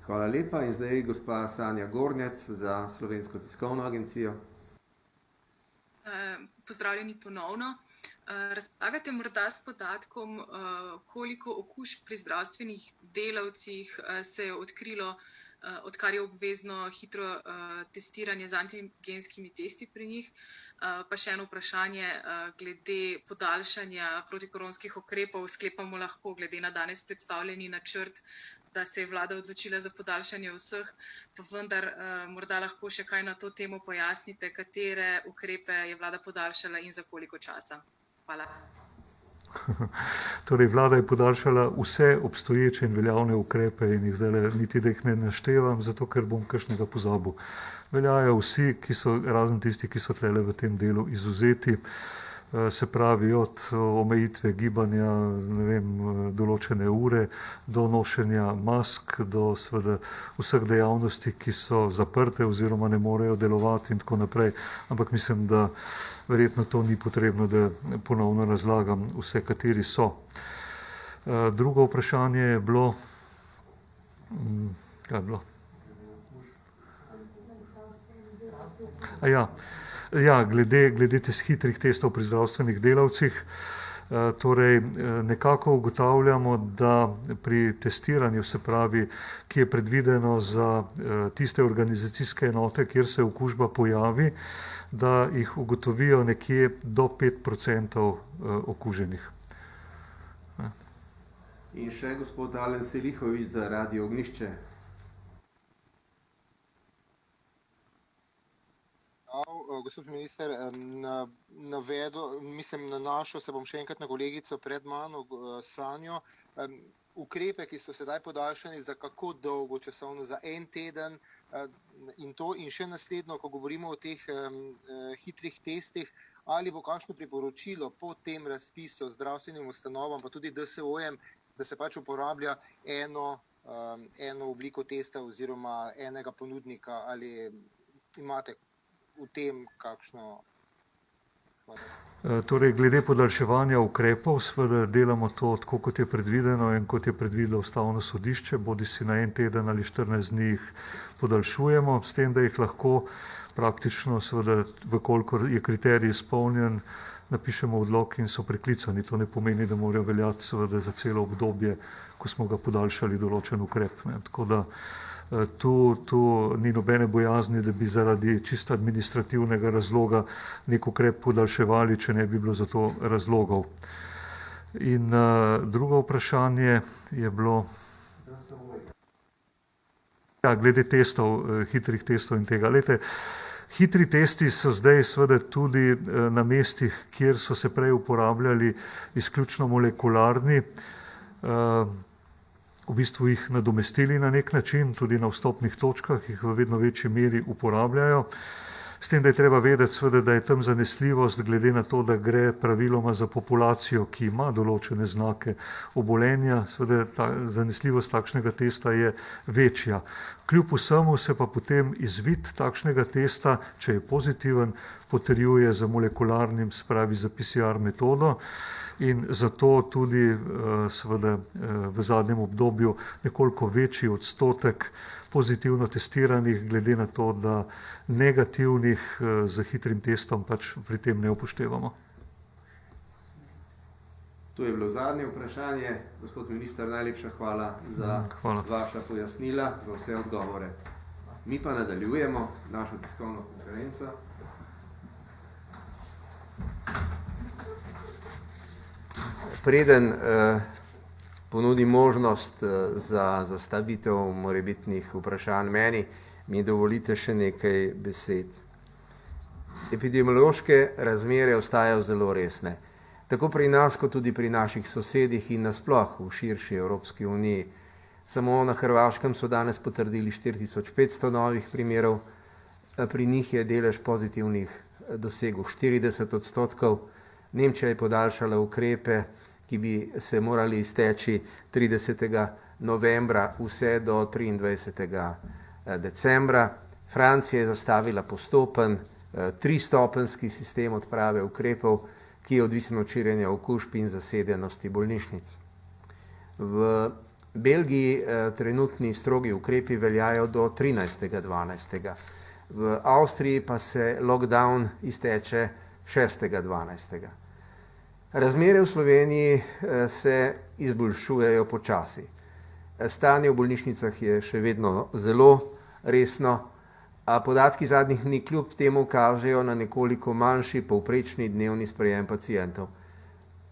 Hvala lepa in zdaj gospa Sanja Gornjac za Slovensko tiskovno agencijo. Pozdravljeni ponovno. Razpolagate morda s podatkom, koliko okužb pri zdravstvenih delavcih se je odkrilo, odkar je obvezno hitro testiranje z antigenskimi testi pri njih? Pa še eno vprašanje glede podaljšanja protikoronskih ukrepov. Sklepamo lahko, glede na danes predstavljeni načrt, da se je vlada odločila za podaljšanje vseh, pa vendar morda lahko še kaj na to temo pojasnite, katere ukrepe je vlada podaljšala in za koliko časa. Hvala. Torej, vlada je podaljšala vse obstoječe in veljavne ukrepe in jih zdaj niti da jih ne naštevam, zato ker bom kakšnega pozabil. Veljajo vsi, razen tisti, ki so tlele v tem delu izvzeti, se pravi od omejitve gibanja, ne vem, določene ure, do nošenja mask, do seveda vseh dejavnosti, ki so zaprte oziroma ne morejo delovati in tako naprej. Ampak mislim, da verjetno to ni potrebno, da ponovno razlagam vse, kateri so. Drugo vprašanje je bilo, kaj je bilo? Glede hitrih testov pri zdravstvenih delavcih. Torej, nekako ugotavljamo, da pri testiranju, se pravi, ki je predvideno za tiste organizacijske enote, kjer se okužba pojavi, da jih ugotovijo nekje do 5% okuženih. In še gospod Alen Selihović za Radio Ognjišče. Gospod minister, nanašal se bom še enkrat na kolegico pred mano, Sanjo. Ukrepe, ki so sedaj podaljšani, za kako dolgo časovno, za en teden in to, in še naslednjo, ko govorimo o teh hitrih testih, ali bo kakšno priporočilo po tem razpisu zdravstvenim ustanovam, pa tudi DSO-jem, da se pač uporablja eno obliko testa oziroma enega ponudnika, ali imate v tem kakšno? Torej, glede podaljševanja ukrepov, seveda delamo to tako, kot je predvideno in kot je predvidelo Ustavno sodišče, bodisi na en teden ali 14 dni jih podaljšujemo, s tem, da jih lahko praktično, seveda, vkolikor je kriterij izpolnjen, napišemo odlok in so preklicani. To ne pomeni, da morajo veljati seveda za celo obdobje, ko smo ga podaljšali določen ukrep. Tako da tu ni nobene bojazni, da bi zaradi čisto administrativnega razloga nek ukrep podaljševali, če ne bi bilo za to razlogov. In drugo vprašanje je bilo glede testov, hitrih testov in tega. Glejte, hitri testi so zdaj seveda tudi na mestih, kjer so se prej uporabljali izključno molekularni, v bistvu jih nadomestili na nek način, tudi na vstopnih točkah jih v vedno večji meri uporabljajo. S tem, da je treba vedeti, seveda, da je tam zanesljivost, glede na to, da gre praviloma za populacijo, ki ima določene znake obolenja, seveda zanesljivost takšnega testa je večja. Kljub vsemu se pa potem izvid takšnega testa, če je pozitiven, potrjuje z molekularnim, se pravi za PCR metodo. In zato tudi seveda v zadnjem obdobju nekoliko večji odstotek pozitivno testiranih, glede na to, da negativnih z hitrim testom pač pri tem ne upoštevamo. To je bilo zadnje vprašanje. Gospod minister, najlepša hvala za vaša pojasnila, za vse odgovore. Mi pa nadaljujemo našo tiskovno konferenco. Preden ponudim možnost za zastavitev morebitnih vprašanj meni, mi dovolite še nekaj besed. Epidemiološke razmere ostajajo zelo resne. Tako pri nas, kot tudi pri naših sosedih in nasploh v širši Evropski uniji. Samo na Hrvaškem so danes potrdili 4500 novih primerov, pri njih je delež pozitivnih dosegel 40%. Nemčija je podaljšala ukrepe, ki bi se morali izteči 30. novembra vse do 23. decembra. Francija je zastavila postopen 3-stopenjski sistem odprave ukrepov, ki je odvisen od širjenja okužb in zasedenosti bolnišnic. V Belgiji trenutni strogi ukrepi veljajo do 13.12. V Avstriji pa se lockdown izteče 6.12. Razmere v Sloveniji se izboljšujejo počasi. Stanje v bolnišnicah je še vedno zelo resno, a podatki zadnjih dni kljub temu kažejo na nekoliko manjši povprečni dnevni sprejem pacientov.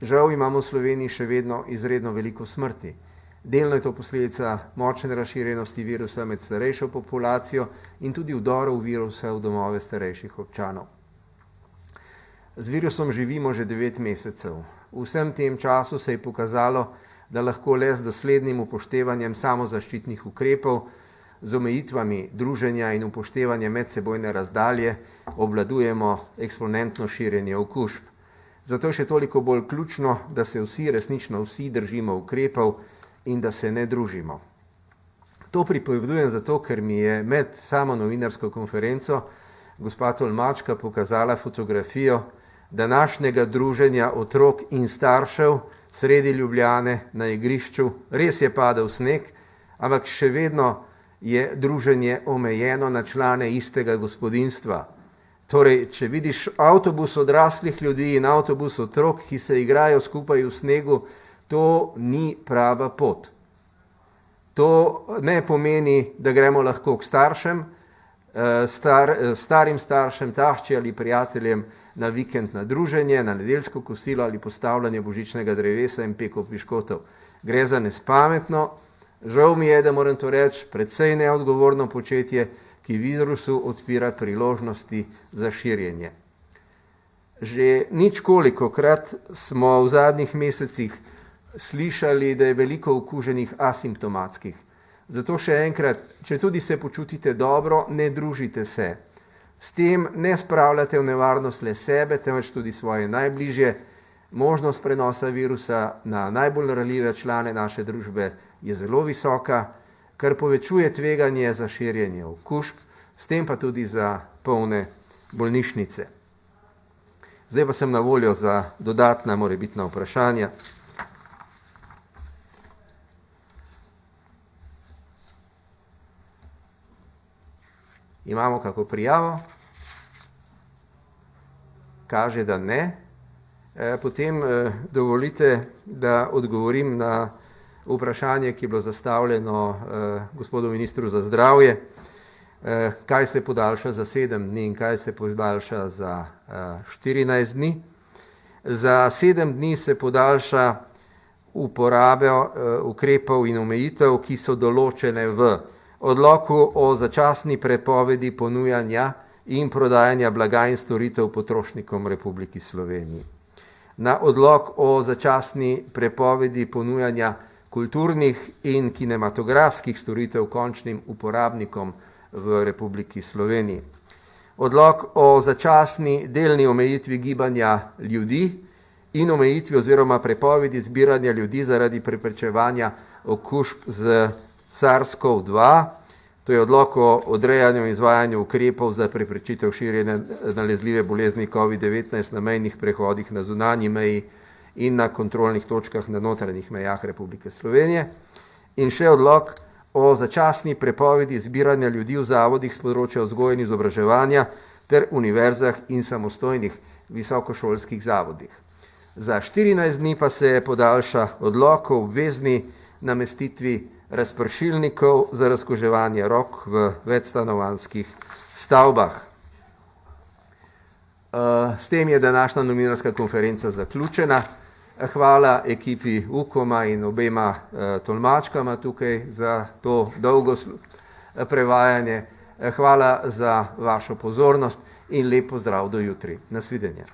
Žal imamo v Sloveniji še vedno izredno veliko smrti. Delno je to posledica močne razširjenosti virusa med starejšo populacijo in tudi vdorov virusa v domove starejših občanov. Z virusom živimo že 9 mesecev. V vsem tem času se je pokazalo, da lahko le z doslednim upoštevanjem samozaščitnih ukrepov, z omejitvami druženja in upoštevanjem medsebojne razdalje obvladujemo eksponentno širjenje okužb. Zato je še toliko bolj ključno, da se resnično vsi držimo ukrepov in da se ne družimo. To pripovedujem zato, ker mi je med samo novinarsko konferenco gospa tolmačka pokazala fotografijo današnjega druženja otrok in staršev sredi Ljubljane na igrišču. Res je padel sneg, ampak še vedno je druženje omejeno na člane istega gospodinjstva. Torej, če vidiš avtobus odraslih ljudi in avtobus otrok, ki se igrajo skupaj v snegu, to ni prava pot. To ne pomeni, da gremo lahko k staršem, starim staršem, tašči ali prijateljem na vikend na druženje, na nedeljsko kosilo ali postavljanje božičnega drevesa in peko piškotov. Gre za nespametno, žal mi je, da moram to reči, precej neodgovorno početje, ki virusu odpira priložnosti za širjenje. Že ničkolikokrat smo v zadnjih mesecih slišali, da je veliko okuženih asimptomatskih. Zato še enkrat, če tudi se počutite dobro, ne družite se. S tem ne spravljate v nevarnost le sebe, temveč tudi svoje najbližje. Možnost prenosa virusa na najbolj ranljive člane naše družbe je zelo visoka, kar povečuje tveganje za širjenje okužb, s tem pa tudi za polne bolnišnice. Zdaj pa sem na voljo za dodatna morebitna vprašanja. Imamo kako prijavo? Kaže, da ne. Potem dovolite, da odgovorim na vprašanje, ki je bilo zastavljeno gospodu ministru za zdravje. Kaj se podaljša za 7 dni in kaj se podaljša za 14 dni. Za 7 dni se podaljša uporabe ukrepov in omejitev, ki so določene v odloku o začasni prepovedi ponujanja in prodajanja blaga in storitev potrošnikom Republiki Sloveniji. Na odlok o začasni prepovedi ponujanja kulturnih in kinematografskih storitev končnim uporabnikom v Republiki Sloveniji. Odlok o začasni delni omejitvi gibanja ljudi in omejitvi oziroma prepovedi zbiranja ljudi zaradi preprečevanja okužb z SARS-CoV-2, to je odlok o odrejanju in izvajanju ukrepov za preprečitev širjenja nalezljive bolezni COVID-19 na mejnih prehodih na zunanji meji in na kontrolnih točkah na notranjih mejah Republike Slovenije. In še odlok o začasni prepovedi zbiranja ljudi v zavodih s področja vzgoje in izobraževanja ter univerzah in samostojnih visokošolskih zavodih. Za 14 dni pa se podaljša odlok o obvezni namestitvi razpršilnikov za razkuževanje rok v večstanovanjskih stavbah. S tem je današnja novinarska konferenca zaključena. Hvala ekipi UKOM-a in obema tolmačkama tukaj za to dolgo prevajanje. Hvala za vašo pozornost in lep pozdrav do jutri. Nasvidenje.